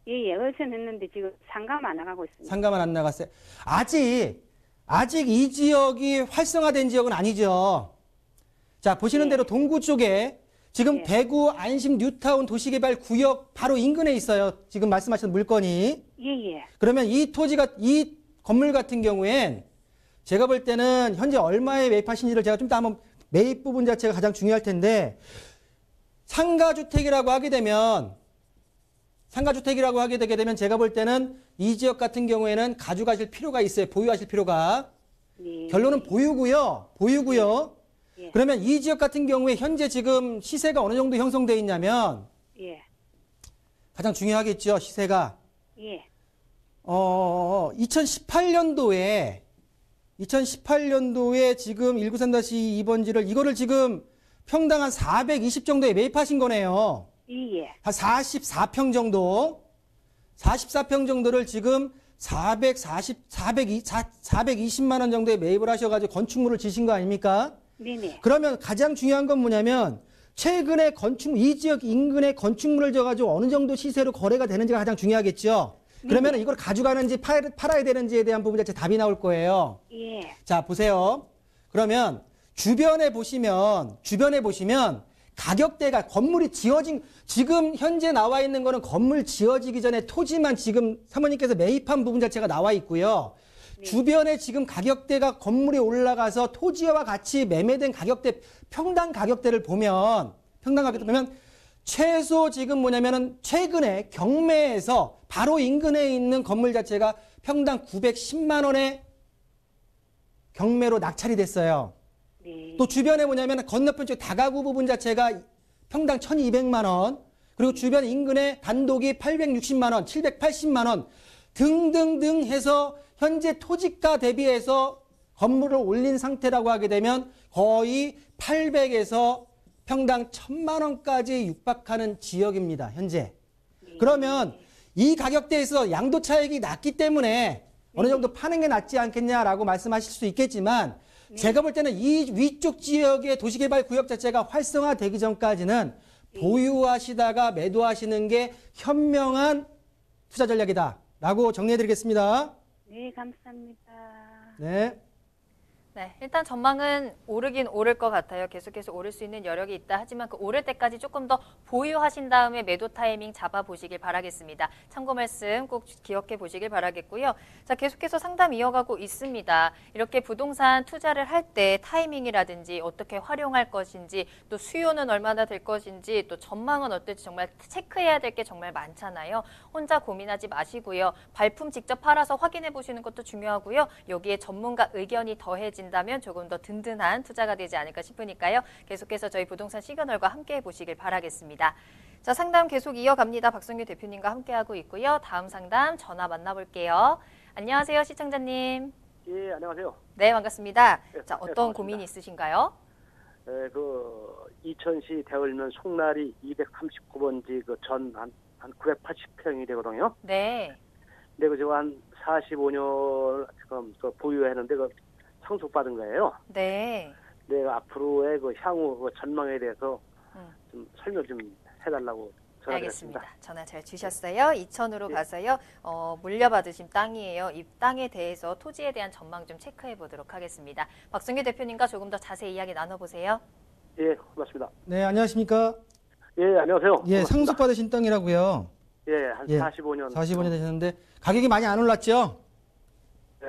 예, 예. 월세는 했는데 지금 상가만 나가고 있습니다. 상가만 안 나갔어요. 아직 이 지역이 활성화된 지역은 아니죠. 자, 보시는 네. 대로 동구 쪽에 지금 네. 대구 안심 뉴타운 도시개발 구역 바로 인근에 있어요. 지금 말씀하신 물건이. 예, 예. 그러면 이 건물 같은 경우엔 제가 볼 때는 현재 얼마에 매입하신지를 제가 좀 이따 한번 매입 부분 자체가 가장 중요할 텐데 상가주택이라고 하게 되게 되면 제가 볼 때는 이 지역 같은 경우에는 가져가실 필요가 있어요. 보유하실 필요가. 예. 결론은 보유고요. 예. 그러면 이 지역 같은 경우에 현재 지금 시세가 어느 정도 형성되어 있냐면 예. 가장 중요하겠죠. 시세가. 예. 2018년도에 지금 193-2번지를 이거를 지금 평당 한 420 정도에 매입하신 거네요. 예, 예. 한 44평 정도. 44평 정도를 지금 420만 원 정도에 매입을 하셔가지고 건축물을 지신 거 아닙니까? 네네. 그러면 가장 중요한 건 뭐냐면 최근에 이 지역 인근에 건축물을 져가지고 어느 정도 시세로 거래가 되는지가 가장 중요하겠죠. 그러면 이걸 가져가는지 팔아야 되는지에 대한 부분 자체 답이 나올 거예요. 예. 자, 보세요. 그러면 주변에 보시면 가격대가 건물이 지금 현재 나와 있는 거는 건물 지어지기 전에 토지만 지금 사모님께서 매입한 부분 자체가 나와 있고요. 주변에 지금 가격대가 건물이 올라가서 토지와 같이 매매된 평당 가격대를 보면 최소 지금 뭐냐면은 최근에 경매에서 바로 인근에 있는 건물 자체가 평당 910만 원에 경매로 낙찰이 됐어요. 네. 또 주변에 뭐냐면 건너편 쪽 다가구 부분 자체가 평당 1200만 원, 그리고 주변 인근에 단독이 860만 원, 780만 원 등등등 해서 현재 토지가 대비해서 건물을 올린 상태라고 하게 되면 거의 800에서 평당 1000만 원까지 육박하는 지역입니다. 현재. 그러면 이 가격대에서 양도 차익이 낮기 때문에 어느 정도 파는 게 낫지 않겠냐라고 말씀하실 수 있겠지만 제가 볼 때는 이 위쪽 지역의 도시개발 구역 자체가 활성화되기 전까지는 보유하시다가 매도하시는 게 현명한 투자 전략이다라고 정리해드리겠습니다. 네, 감사합니다. 네. 네, 일단 전망은 오르긴 오를 것 같아요. 계속해서 오를 수 있는 여력이 있다. 하지만 그 오를 때까지 조금 더 보유하신 다음에 매도 타이밍 잡아보시길 바라겠습니다. 참고 말씀 꼭 기억해 보시길 바라겠고요. 자, 계속해서 상담 이어가고 있습니다. 이렇게 부동산 투자를 할 때 타이밍이라든지 어떻게 활용할 것인지 또 수요는 얼마나 될 것인지 또 전망은 어떨지 정말 체크해야 될 게 정말 많잖아요. 혼자 고민하지 마시고요. 발품 직접 팔아서 확인해 보시는 것도 중요하고요. 여기에 전문가 의견이 더해진다면 조금 더 든든한 투자가 되지 않을까 싶으니까요. 계속해서 저희 부동산 시그널과 함께해 보시길 바라겠습니다. 자, 상담 계속 이어갑니다. 박성규 대표님과 함께하고 있고요. 다음 상담 전화 만나볼게요. 안녕하세요, 시청자님. 예, 안녕하세요. 네, 반갑습니다. 네, 자, 네, 어떤 반갑습니다. 고민이 있으신가요? 이천시 대월면 송나리 239번지 그 전 한 980평이 되거든요. 네. 근데 그 제가 한 45년 지금 그 보유했는데 그 상속받은 거예요. 네. 근데 앞으로의 그 향후 그 전망에 대해서 좀 설명 좀 해달라고 전화드렸습니다. 알겠습니다. 전화 잘 주셨어요. 이천으로 가서요. 물려받으신 땅이에요. 이 땅에 대해서 토지에 대한 전망 좀 체크해 보도록 하겠습니다. 박성규 대표님과 조금 더 자세히 이야기 나눠보세요. 예, 고맙습니다. 네, 안녕하십니까? 예, 안녕하세요. 예, 고맙습니다. 상속받으신 땅이라고요. 예, 한 예, 45년. 45년 되셨는데 가격이 많이 안 올랐죠? 예,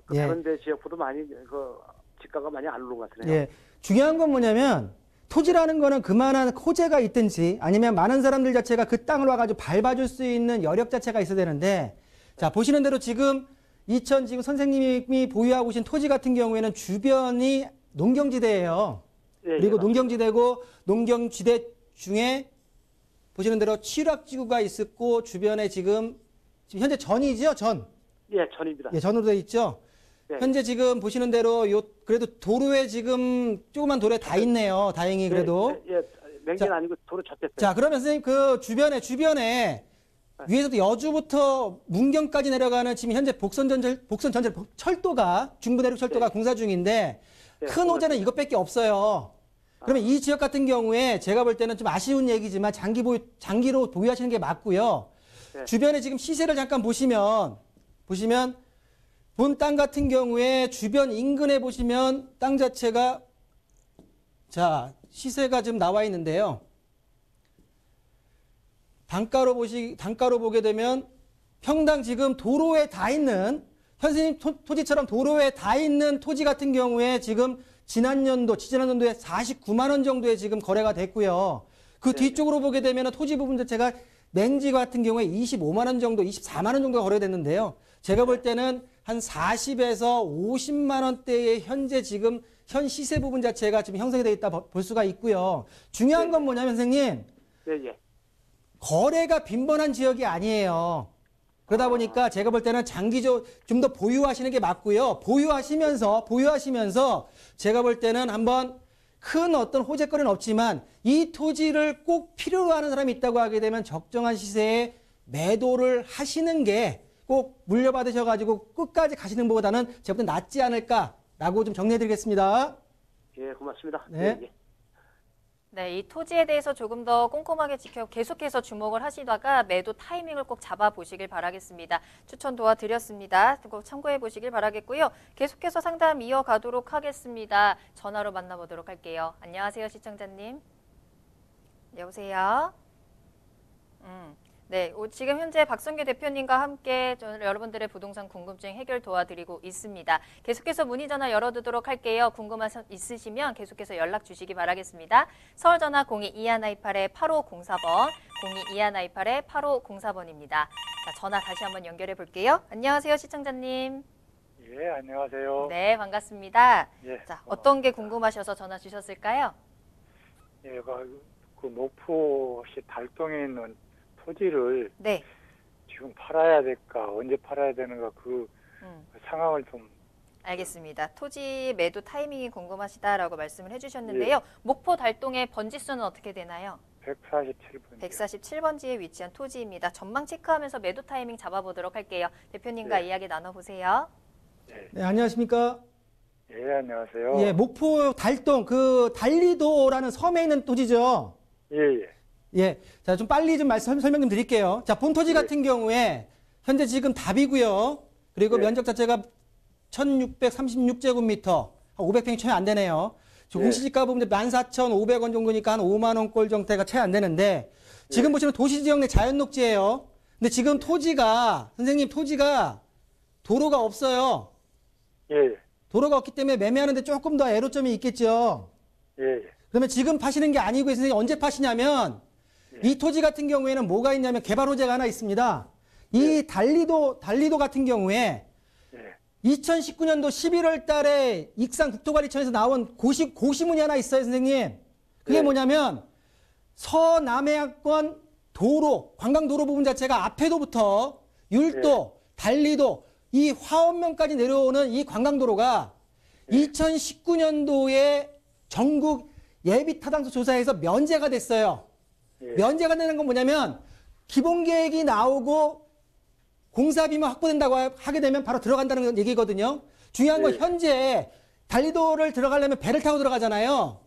그 예. 다른 데 지역보다 많이 그 집가가 많이 안 오른 것 같으네요. 예. 중요한 건 뭐냐면 토지라는 거는 그만한 호재가 있든지 아니면 많은 사람들 자체가 그 땅을 와가지고 밟아줄 수 있는 여력 자체가 있어야 되는데 자, 보시는 대로 지금 지금 선생님이 보유하고 계신 토지 같은 경우에는 주변이 농경지대예요. 예, 그리고 예, 농경지대고 농경지대 중에 보시는 대로 취락지구가 있었고 주변에 지금 현재 전이죠, 전. 예, 전입니다. 예, 전으로 돼 있죠. 예. 현재 지금 보시는 대로 그래도 도로에 지금 조그만 도로에 다 있네요. 다행히 그래도. 예, 맹기는 자, 아니고 도로 접했어요. 자, 그러면 선생님 그 주변에 위에서도 여주부터 문경까지 내려가는 지금 현재 복선전철 철도가 중부내륙 철도가 공사 중인데 네, 큰 호재는 이것밖에 없어요. 그러면 이 지역 같은 경우에 제가 볼 때는 좀 아쉬운 얘기지만 장기로 보유하시는 게 맞고요. 네. 주변에 지금 시세를 잠깐 보시면 본 땅 같은 경우에 주변 인근에 보시면 땅 자체가 자, 시세가 지금 나와 있는데요. 단가로 보게 되면 평당 지금 도로에 다 있는 선생님 토지처럼 도로에 다 있는 토지 같은 경우에 지금 지지난년도에 49만 원 정도에 지금 거래가 됐고요. 그 뒤쪽으로 보게 되면 토지 부분 자체가 맹지 같은 경우에 25만 원 정도, 24만 원 정도가 거래됐는데요. 제가 볼 때는 한 40에서 50만 원대의 현재 지금 현 시세 부분 자체가 지금 형성이 되어 있다 볼 수가 있고요. 중요한 건 뭐냐면 선생님, 예. 거래가 빈번한 지역이 아니에요. 그러다 보니까 제가 볼 때는 장기적 좀 더 보유하시는 게 맞고요. 보유하시면서 제가 볼 때는 한번 큰 어떤 호재거리는 없지만 이 토지를 꼭 필요로 하는 사람이 있다고 하게 되면 적정한 시세에 매도를 하시는 게 꼭 물려받으셔가지고 끝까지 가시는 것보다는 제가 볼 때 낫지 않을까라고 좀 정리해드리겠습니다. 예, 고맙습니다. 네. 예. 네, 이 토지에 대해서 조금 더 꼼꼼하게 계속해서 주목을 하시다가 매도 타이밍을 꼭 잡아보시길 바라겠습니다. 추천 도와드렸습니다. 꼭 참고해 보시길 바라겠고요. 계속해서 상담 이어가도록 하겠습니다. 전화로 만나보도록 할게요. 안녕하세요, 시청자님. 여보세요? 네, 지금 현재 박성규 대표님과 함께 여러분들의 부동산 궁금증 해결 도와드리고 있습니다. 계속해서 문의 전화 열어두도록 할게요. 궁금한 점 있으시면 계속해서 연락 주시기 바라겠습니다. 서울 전화 02-2128-8504번, 02-2128-8504번입니다. 자, 전화 다시 한번 연결해 볼게요. 안녕하세요, 시청자님. 예, 안녕하세요. 네, 반갑습니다. 예, 자, 어떤 게 궁금하셔서 전화 주셨을까요? 예, 그 목포시 달동에 있는 토지를 네. 지금 팔아야 될까, 언제 팔아야 되는가 그 상황을 좀. 알겠습니다. 토지 매도 타이밍이 궁금하시다라고 말씀을 해주셨는데요. 목포 달동의 번지수는 어떻게 되나요? 147번. 147번지에 위치한 토지입니다. 전망 체크하면서 매도 타이밍 잡아보도록 할게요. 대표님과 이야기 나눠보세요. 네, 안녕하십니까? 예, 안녕하세요. 예, 목포 달동 그 달리도라는 섬에 있는 토지죠. 예. 예, 자, 좀 빨리 좀 설명 좀 드릴게요. 자, 본 토지 같은 경우에 현재 지금 답이고요. 그리고 면적 자체가 1636제곱미터, 한 500평이 채 안 되네요. 공시지가 보면 14,500원 정도니까 한 5만 원꼴 정도가 채 안 되는데 지금 보시면 도시지역 내 자연녹지예요. 근데 지금 토지가 선생님 토지가 도로가 없어요. 예. 도로가 없기 때문에 매매하는데 조금 더 애로점이 있겠죠. 예. 그러면 지금 파시는 게 아니고 선생님 언제 파시냐면 이 토지 같은 경우에는 뭐가 있냐면 개발 호재가 하나 있습니다. 이 달리도 같은 경우에 2019년도 11월 달에 익산 국토관리청에서 나온 고시문이 하나 있어요, 선생님. 그게 뭐냐면 서남해안권 도로, 관광도로 부분 자체가 앞에도부터 율도, 달리도, 이 화원면까지 내려오는 이 관광도로가 2019년도에 전국 예비타당소 조사에서 면제가 됐어요. 면제가 되는 건 뭐냐면 기본계획이 나오고 공사비만 확보된다고 하게 되면 바로 들어간다는 얘기거든요. 중요한 건 현재 달리도를 들어가려면 배를 타고 들어가잖아요.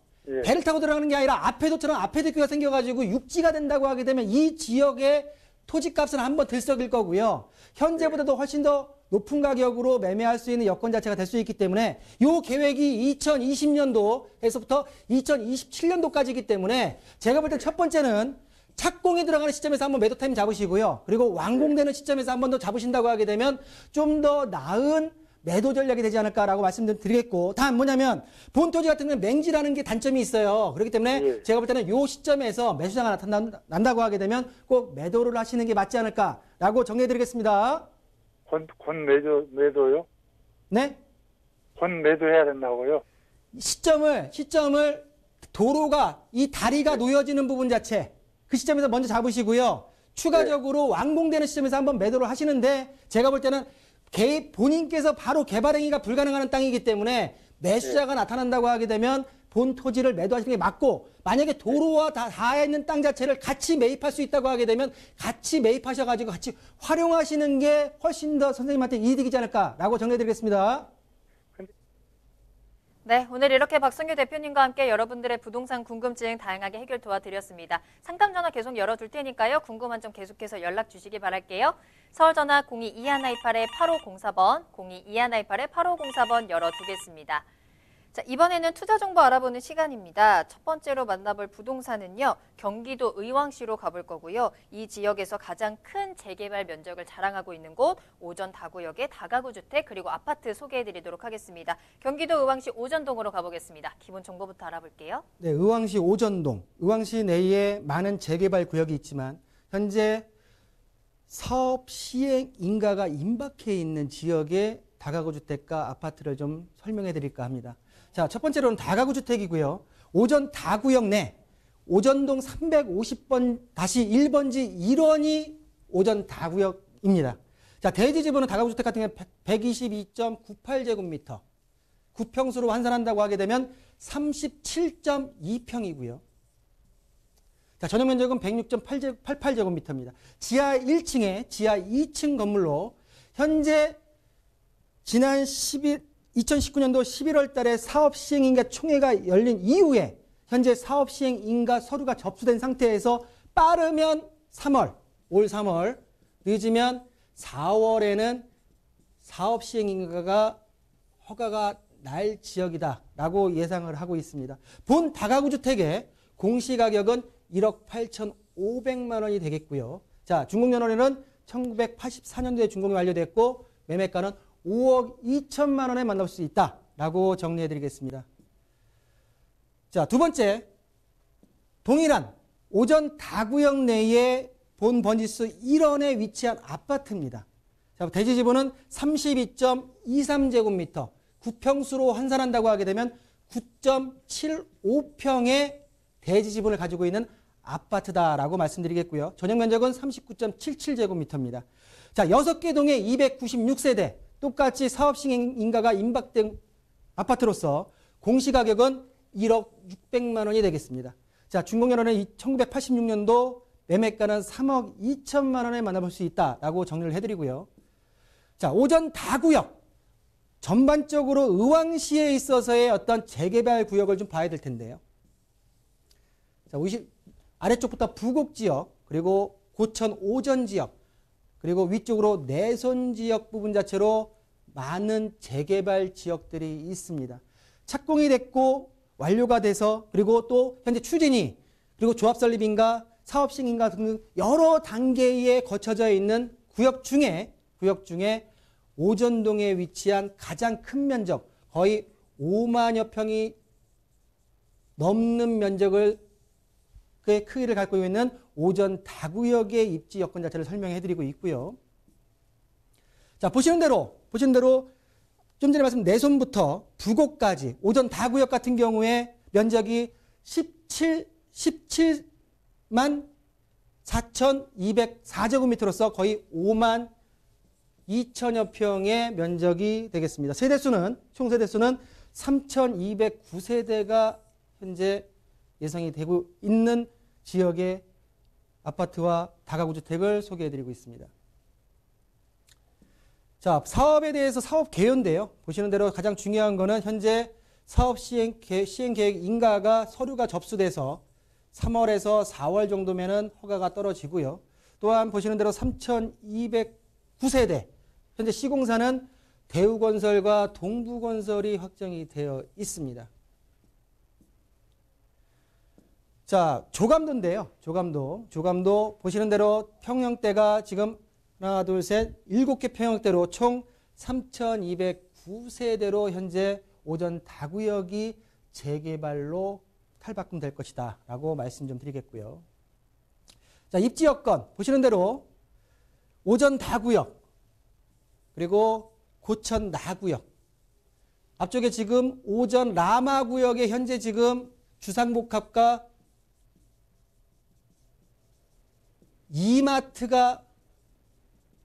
배를 타고 들어가는 게 아니라 앞에도처럼 앞에도교가 생겨가지고 육지가 된다고 하게 되면 이 지역의 토지값은 한번 들썩일 거고요. 현재보다도 훨씬 더 높은 가격으로 매매할 수 있는 여건 자체가 될 수 있기 때문에 이 계획이 2020년도에서부터 2027년도까지이기 때문에 제가 볼 때 첫 번째는 착공이 들어가는 시점에서 한번 매도 타임 잡으시고요. 그리고 완공되는 시점에서 한 번 더 잡으신다고 하게 되면 좀 더 나은 매도 전략이 되지 않을까라고 말씀드리겠고, 다음 뭐냐면 본토지 같은 경우는 맹지라는 게 단점이 있어요. 그렇기 때문에 제가 볼 때는 이 시점에서 매수자가 나타난다고 하게 되면 꼭 매도를 하시는 게 맞지 않을까라고 정리해드리겠습니다. 권 매도요? 네? 권 매도해야 된다고요? 시점을 도로가 이 다리가 놓여지는 부분 자체 그 시점에서 먼저 잡으시고요. 추가적으로 완공되는 시점에서 한번 매도를 하시는데 제가 볼 때는 본인께서 바로 개발 행위가 불가능한 땅이기 때문에 매수자가 나타난다고 하게 되면 본 토지를 매도하시는 게 맞고, 만약에 도로와 닿아 있는 땅 자체를 같이 매입할 수 있다고 하게 되면 같이 매입하셔가지고 같이 활용하시는 게 훨씬 더 선생님한테 이득이지 않을까라고 정리해드리겠습니다. 네, 오늘 이렇게 박성규 대표님과 함께 여러분들의 부동산 궁금증 다양하게 해결 도와드렸습니다. 상담 전화 계속 열어둘 테니까요. 궁금한 점 계속해서 연락 주시기 바랄게요. 서울 전화 02-2128-8504번, 02-2128-8504번 열어두겠습니다. 자, 이번에는 투자 정보 알아보는 시간입니다. 첫 번째로 만나볼 부동산은요, 경기도 의왕시로 가볼 거고요. 이 지역에서 가장 큰 재개발 면적을 자랑하고 있는 곳, 오전 다구역의 다가구 주택 그리고 아파트 소개해드리도록 하겠습니다. 경기도 의왕시 오전동으로 가보겠습니다. 기본 정보부터 알아볼게요. 네, 의왕시 오전동. 의왕시 내에 많은 재개발 구역이 있지만 현재 사업 시행 인가가 임박해 있는 지역의 다가구 주택과 아파트를 좀 설명해 드릴까 합니다. 자, 첫 번째로는 다가구 주택이고요. 오전 다구역 내 오전동 350번-1번지 1원이 오전 다구역입니다. 자, 대지 지분은 다가구 주택 같은 경우는 122.98제곱미터. 9평수로 환산한다고 하게 되면 37.2평이고요. 자, 전용 면적은 106.88제곱미터입니다. 지하 1층에 지하 2층 건물로 현재 지난 2019년도 11월 달에 사업시행인가 총회가 열린 이후에 현재 사업시행인가 서류가 접수된 상태에서 빠르면 3월, 올 3월, 늦으면 4월에는 사업시행인가가 허가가 날 지역이다라고 예상을 하고 있습니다. 본 다가구 주택의 공시가격은 1억 8,500만 원이 되겠고요. 자, 준공연원에는 1984년도에 준공이 완료됐고 매매가는 5억 2천만 원에 만날 수 있다라고 정리해드리겠습니다. 자, 두 번째, 동일한 오전 다구역 내에 본 번지수 1원에 위치한 아파트입니다. 자, 대지 지분은 32.23제곱미터, 9평수로 환산한다고 하게 되면 9.75평의 대지 지분을 가지고 있는 아파트다라고 말씀드리겠고요. 전용 면적은 39.77제곱미터입니다. 자, 6개 동의 296세대, 똑같이 사업시행 인가가 임박된 아파트로서 공시가격은 1억 600만 원이 되겠습니다. 자, 준공연원은 1986년도 매매가는 3억 2천만 원에 만나볼 수 있다라고 정리를 해드리고요. 자, 오전 다구역. 전반적으로 의왕시에 있어서의 어떤 재개발 구역을 좀 봐야 될 텐데요. 자, 아래쪽부터 부곡지역, 그리고 고천 오전지역, 그리고 위쪽으로 내손지역 부분 자체로 많은 재개발 지역들이 있습니다. 착공이 됐고 완료가 돼서 그리고 또 현재 추진이 그리고 조합 설립인가 사업 시행인가 등 여러 단계에 거쳐져 있는 구역 중에 오전동에 위치한 가장 큰 면적 거의 5만여 평이 넘는 면적을 그 크기를 갖고 있는 오전 다구역의 입지 여건 자체를 설명해 드리고 있고요. 자, 보시는 대로 좀 전에 말씀 내손부터 부곡까지 오전 다구역 같은 경우에 면적이 17만 4,204제곱미터로서 거의 5만 2천여 평의 면적이 되겠습니다. 총 세대수는 3,209세대가 현재 예상이 되고 있는 지역의 아파트와 다가구 주택을 소개해드리고 있습니다. 자, 사업에 대해서 사업 개요인데요. 보시는 대로 가장 중요한 거는 현재 사업 시행 계획 인가가 서류가 접수돼서 3월에서 4월 정도면은 허가가 떨어지고요. 또한 보시는 대로 3,209세대 현재 시공사는 대우건설과 동부건설이 확정이 되어 있습니다. 자, 조감도인데요. 조감도 보시는 대로 평형대가 지금 하나, 둘, 셋, 7개 평형대로 총 3,209세대로 현재 오전 다구역이 재개발로 탈바꿈될 것이다 라고 말씀 좀 드리겠고요. 자, 입지 여건 보시는 대로 오전 다구역 그리고 고천 나구역 앞쪽에 지금 오전 라마구역에 현재 지금 주상복합과 이마트가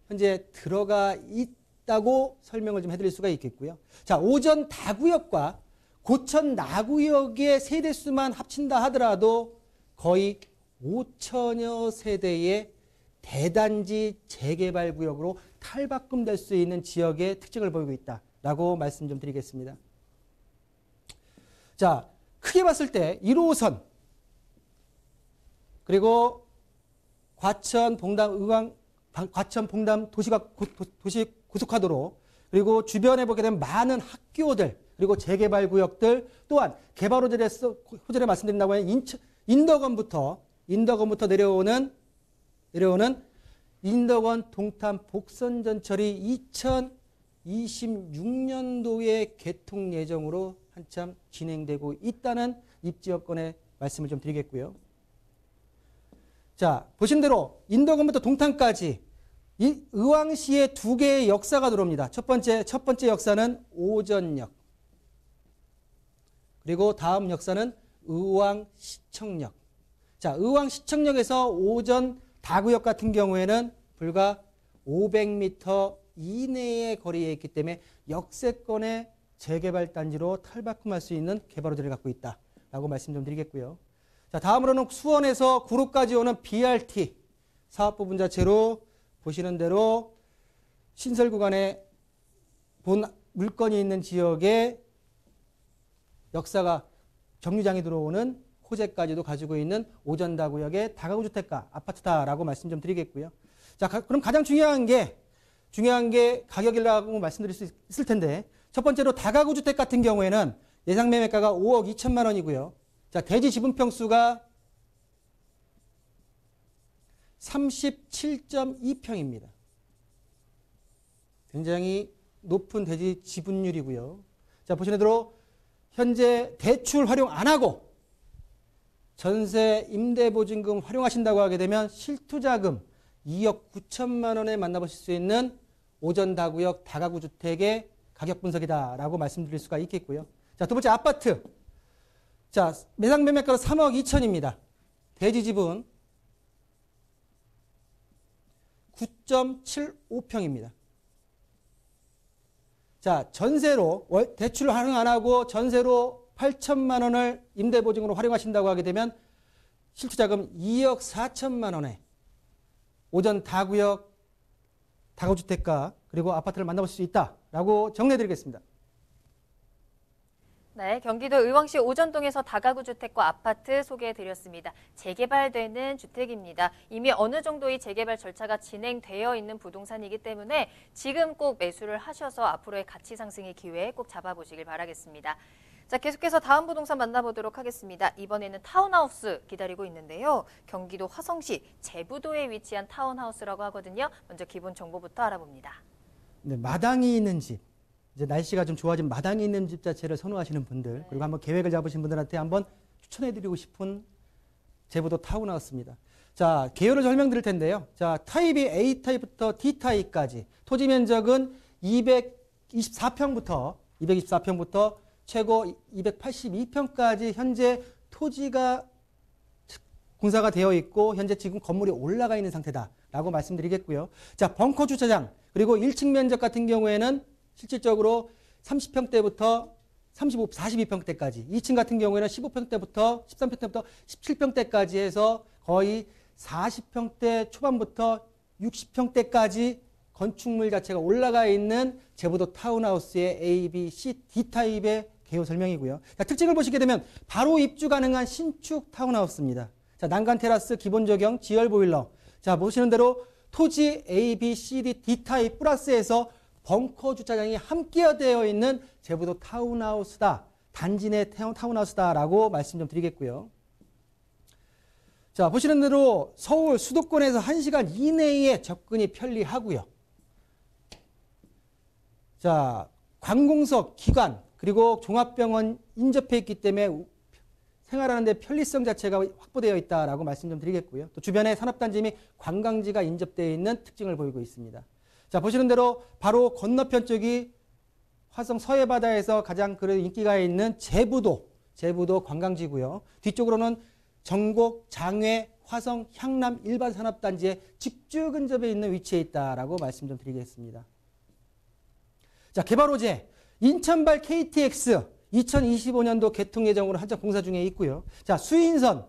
현재 들어가 있다고 설명을 좀 해드릴 수가 있겠고요. 자, 오전 다구역과 고천 나구역의 세대수만 합친다 하더라도 거의 5천여 세대의 대단지 재개발 구역으로 탈바꿈될 수 있는 지역의 특징을 보이고 있다라고 말씀 좀 드리겠습니다. 자, 크게 봤을 때 1호선 그리고 과천 봉담 도시고속화도로 그리고 주변에 보게 되면 많은 학교들 그리고 재개발 구역들 또한 개발 호재를 말씀드린다고 하면 인덕원부터 내려오는 인덕원 동탄 복선전철이 2026년도에 개통 예정으로 한참 진행되고 있다는 입지 여건의 말씀을 좀 드리겠고요. 자, 보신 대로 인덕원부터 동탄까지 이 의왕시에 두 개의 역사가 들어옵니다. 첫 번째 역사는 오전역. 그리고 다음 역사는 의왕시청역. 자, 의왕시청역에서 오전 다구역 같은 경우에는 불과 500m 이내의 거리에 있기 때문에 역세권의 재개발 단지로 탈바꿈할 수 있는 개발 호재를 갖고 있다라고 말씀 좀 드리겠고요. 자, 다음으로는 수원에서 구로까지 오는 BRT 사업부 자체로 보시는 대로 신설 구간에 본 물건이 있는 지역에 역사가 정류장이 들어오는 호재까지도 가지고 있는 오전다구역의 다가구 주택가 아파트다라고 말씀 좀 드리겠고요. 자, 그럼 가장 중요한 게 가격이라고 말씀드릴 수 있을 텐데 첫 번째로 다가구 주택 같은 경우에는 예상 매매가가 5억 2천만 원이고요. 자, 대지 지분평수가 37.2평입니다. 굉장히 높은 대지 지분율이고요. 자, 보시는 대로 현재 대출 활용 안 하고 전세 임대보증금 활용하신다고 하게 되면 실투자금 2억 9천만 원에 만나보실 수 있는 오전 다구역 다가구 주택의 가격 분석이다라고 말씀드릴 수가 있겠고요. 자, 두 번째 아파트. 자, 매상 매매가로 3억 2천입니다. 대지 지분 9.75평입니다. 자, 전세로 대출을 활용 안 하고 전세로 8천만 원을 임대보증으로 활용하신다고 하게 되면 실투자금 2억 4천만 원에 오전 다구역 다가구주택가 그리고 아파트를 만나볼 수 있다라고 정리해드리겠습니다. 네, 경기도 의왕시 오전동에서 다가구 주택과 아파트 소개해드렸습니다. 재개발되는 주택입니다. 이미 어느 정도의 재개발 절차가 진행되어 있는 부동산이기 때문에 지금 꼭 매수를 하셔서 앞으로의 가치 상승의 기회 꼭 잡아보시길 바라겠습니다. 자, 계속해서 다음 부동산 만나보도록 하겠습니다. 이번에는 타운하우스 기다리고 있는데요. 경기도 화성시 제부도에 위치한 타운하우스라고 하거든요. 먼저 기본 정보부터 알아봅니다. 네, 마당이 있는 집, 이제 날씨가 좀 좋아진 마당이 있는 집 자체를 선호하시는 분들, 그리고 한번 계획을 잡으신 분들한테 한번 추천해드리고 싶은 제부도 타운하우스입니다. 자, 개요를 설명드릴 텐데요. 자, 타입이 A타입부터 D타입까지, 토지 면적은 224평부터 최고 282평까지 현재 토지가 공사가 되어 있고 현재 지금 건물이 올라가 있는 상태다라고 말씀드리겠고요. 자, 벙커 주차장 그리고 1층 면적 같은 경우에는 실질적으로 30평대부터 42평대까지, 2층 같은 경우에는 15평대부터 13평대부터 17평대까지 해서 거의 40평대 초반부터 60평대까지 건축물 자체가 올라가 있는 제부도 타운하우스의 A, B, C, D타입의 개요 설명이고요. 자, 특징을 보시게 되면 바로 입주 가능한 신축 타운하우스입니다. 자, 난간 테라스 기본 적용 지열 보일러. 자, 보시는 대로 토지 A, B, C, D, D타입 플러스에서 벙커 주차장이 함께 되어 있는 제부도 타운하우스다. 단지 내 타운하우스다라고 말씀 좀 드리겠고요. 자, 보시는 대로 서울 수도권에서 1시간 이내에 접근이 편리하고요. 자, 관공석, 기관, 그리고 종합병원 인접해 있기 때문에 생활하는 데 편리성 자체가 확보되어 있다라고 말씀 좀 드리겠고요. 또 주변에 산업단지 및 관광지가 인접되어 있는 특징을 보이고 있습니다. 자, 보시는 대로 바로 건너편 쪽이 화성 서해바다에서 가장 인기가 있는 제부도 관광지고요. 뒤쪽으로는 전곡, 장외, 화성, 향남 일반 산업단지의 직주 근접에 있는 위치에 있다라고 말씀 좀 드리겠습니다. 자, 개발 호재 인천발 KTX 2025년도 개통 예정으로 한창 공사 중에 있고요. 자, 수인선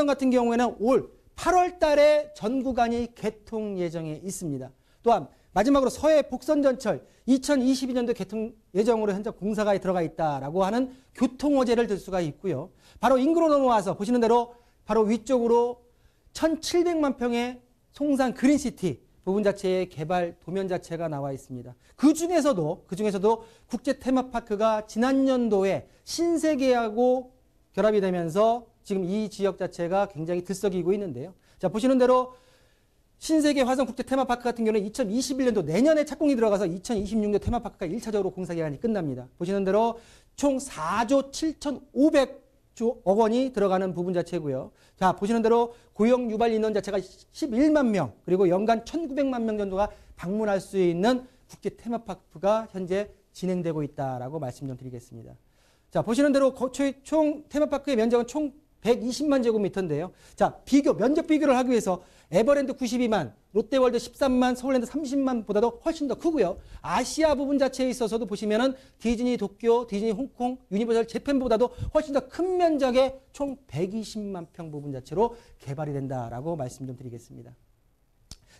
같은 경우에는 올 8월 달에 전 구간이 개통 예정에 있습니다. 또한 마지막으로 서해 복선전철 2022년도 개통 예정으로 현재 공사가 들어가 있다라고 하는 교통 호재를 들 수가 있고요. 바로 인구로 넘어와서 보시는 대로 바로 위쪽으로 1,700만 평의 송산 그린시티 부분 자체의 개발 도면 자체가 나와 있습니다. 그 중에서도 국제 테마파크가 지난 연도에 신세계하고 결합이 되면서 지금 이 지역 자체가 굉장히 들썩이고 있는데요. 자, 보시는 대로 신세계 화성 국제 테마파크 같은 경우는 2021년도 내년에 착공이 들어가서 2026년 테마파크가 1차적으로 공사 기간이 끝납니다. 보시는 대로 총 4조 7,500억 원이 들어가는 부분 자체고요. 자, 보시는 대로 고용 유발 인원 자체가 11만 명, 그리고 연간 1,900만 명 정도가 방문할 수 있는 국제 테마파크가 현재 진행되고 있다라고 말씀 좀 드리겠습니다. 자, 보시는 대로 총 테마파크의 면적은 총 120만 제곱미터인데요. 자, 면적 비교를 하기 위해서 에버랜드 92만, 롯데월드 13만, 서울랜드 30만 보다도 훨씬 더 크고요. 아시아 부분 자체에 있어서도 보시면은 디즈니 도쿄, 디즈니 홍콩, 유니버설 재팬보다도 훨씬 더 큰 면적의 총 120만 평 부분 자체로 개발이 된다라고 말씀 좀 드리겠습니다.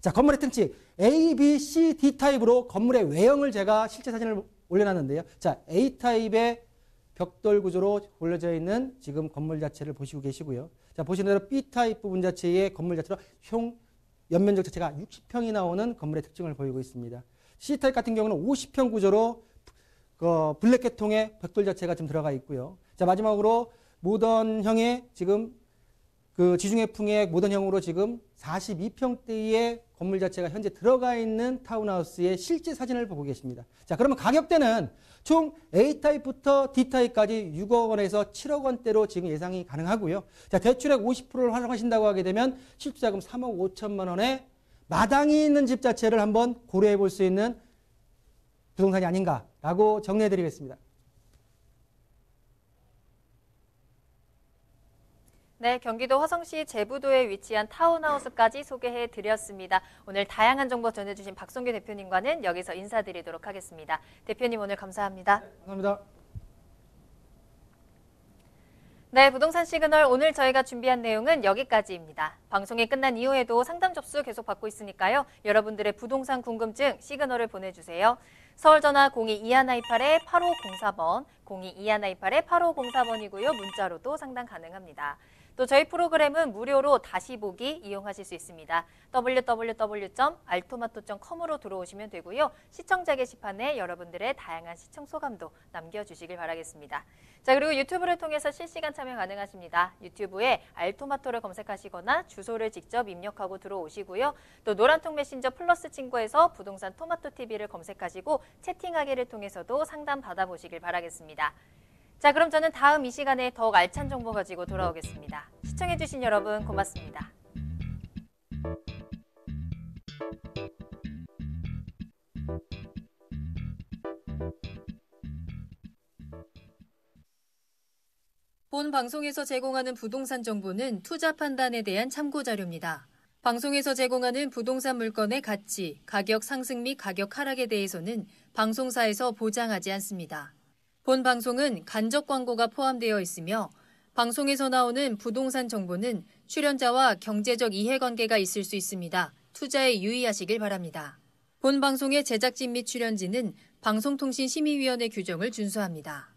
자, 건물의 특징 A, B, C, D 타입으로 건물의 외형을 제가 실제 사진을 올려놨는데요. 자, A 타입의 벽돌 구조로 올려져 있는 지금 건물 자체를 보시고 계시고요. 자, 보시는 대로 B타입 부분 자체의 건물 자체로 총 연면적 자체가 60평이 나오는 건물의 특징을 보이고 있습니다. C타입 같은 경우는 50평 구조로 블랙 계통의 벽돌 자체가 좀 들어가 있고요. 자, 마지막으로 모던형의 지금 지중해풍의 모던형으로 지금 42평대의 건물 자체가 현재 들어가 있는 타운하우스의 실제 사진을 보고 계십니다. 자, 그러면 가격대는 총 A타입부터 D타입까지 6억 원에서 7억 원대로 지금 예상이 가능하고요. 자, 대출액 50%를 활용하신다고 하게 되면 실투자금 3억 5천만 원에 마당이 있는 집 자체를 한번 고려해 볼 수 있는 부동산이 아닌가라고 정리해 드리겠습니다. 네, 경기도 화성시 제부도에 위치한 타운하우스까지 소개해 드렸습니다. 오늘 다양한 정보 전해주신 박성규 대표님과는 여기서 인사드리도록 하겠습니다. 대표님 오늘 감사합니다. 네, 감사합니다. 네, 부동산 시그널 오늘 저희가 준비한 내용은 여기까지입니다. 방송이 끝난 이후에도 상담 접수 계속 받고 있으니까요. 여러분들의 부동산 궁금증 시그널을 보내주세요. 서울전화 02-2128-8504번, 02-2128-8504번이고요. 문자로도 상담 가능합니다. 또 저희 프로그램은 무료로 다시 보기 이용하실 수 있습니다. www.altomato.com으로 들어오시면 되고요. 시청자 게시판에 여러분들의 다양한 시청 소감도 남겨주시길 바라겠습니다. 자, 그리고 유튜브를 통해서 실시간 참여 가능하십니다. 유튜브에 알토마토를 검색하시거나 주소를 직접 입력하고 들어오시고요. 또 노란통 메신저 플러스 친구에서 부동산 토마토 TV를 검색하시고 채팅하기를 통해서도 상담 받아보시길 바라겠습니다. 자, 그럼 저는 다음 이 시간에 더욱 알찬 정보 가지고 돌아오겠습니다. 시청해주신 여러분 고맙습니다. 본 방송에서 제공하는 부동산 정보는 투자 판단에 대한 참고 자료입니다. 방송에서 제공하는 부동산 물건의 가치, 가격 상승 및 가격 하락에 대해서는 방송사에서 보장하지 않습니다. 본 방송은 간접 광고가 포함되어 있으며 방송에서 나오는 부동산 정보는 출연자와 경제적 이해관계가 있을 수 있습니다. 투자에 유의하시길 바랍니다. 본 방송의 제작진 및 출연진은 방송통신심의위원회 규정을 준수합니다.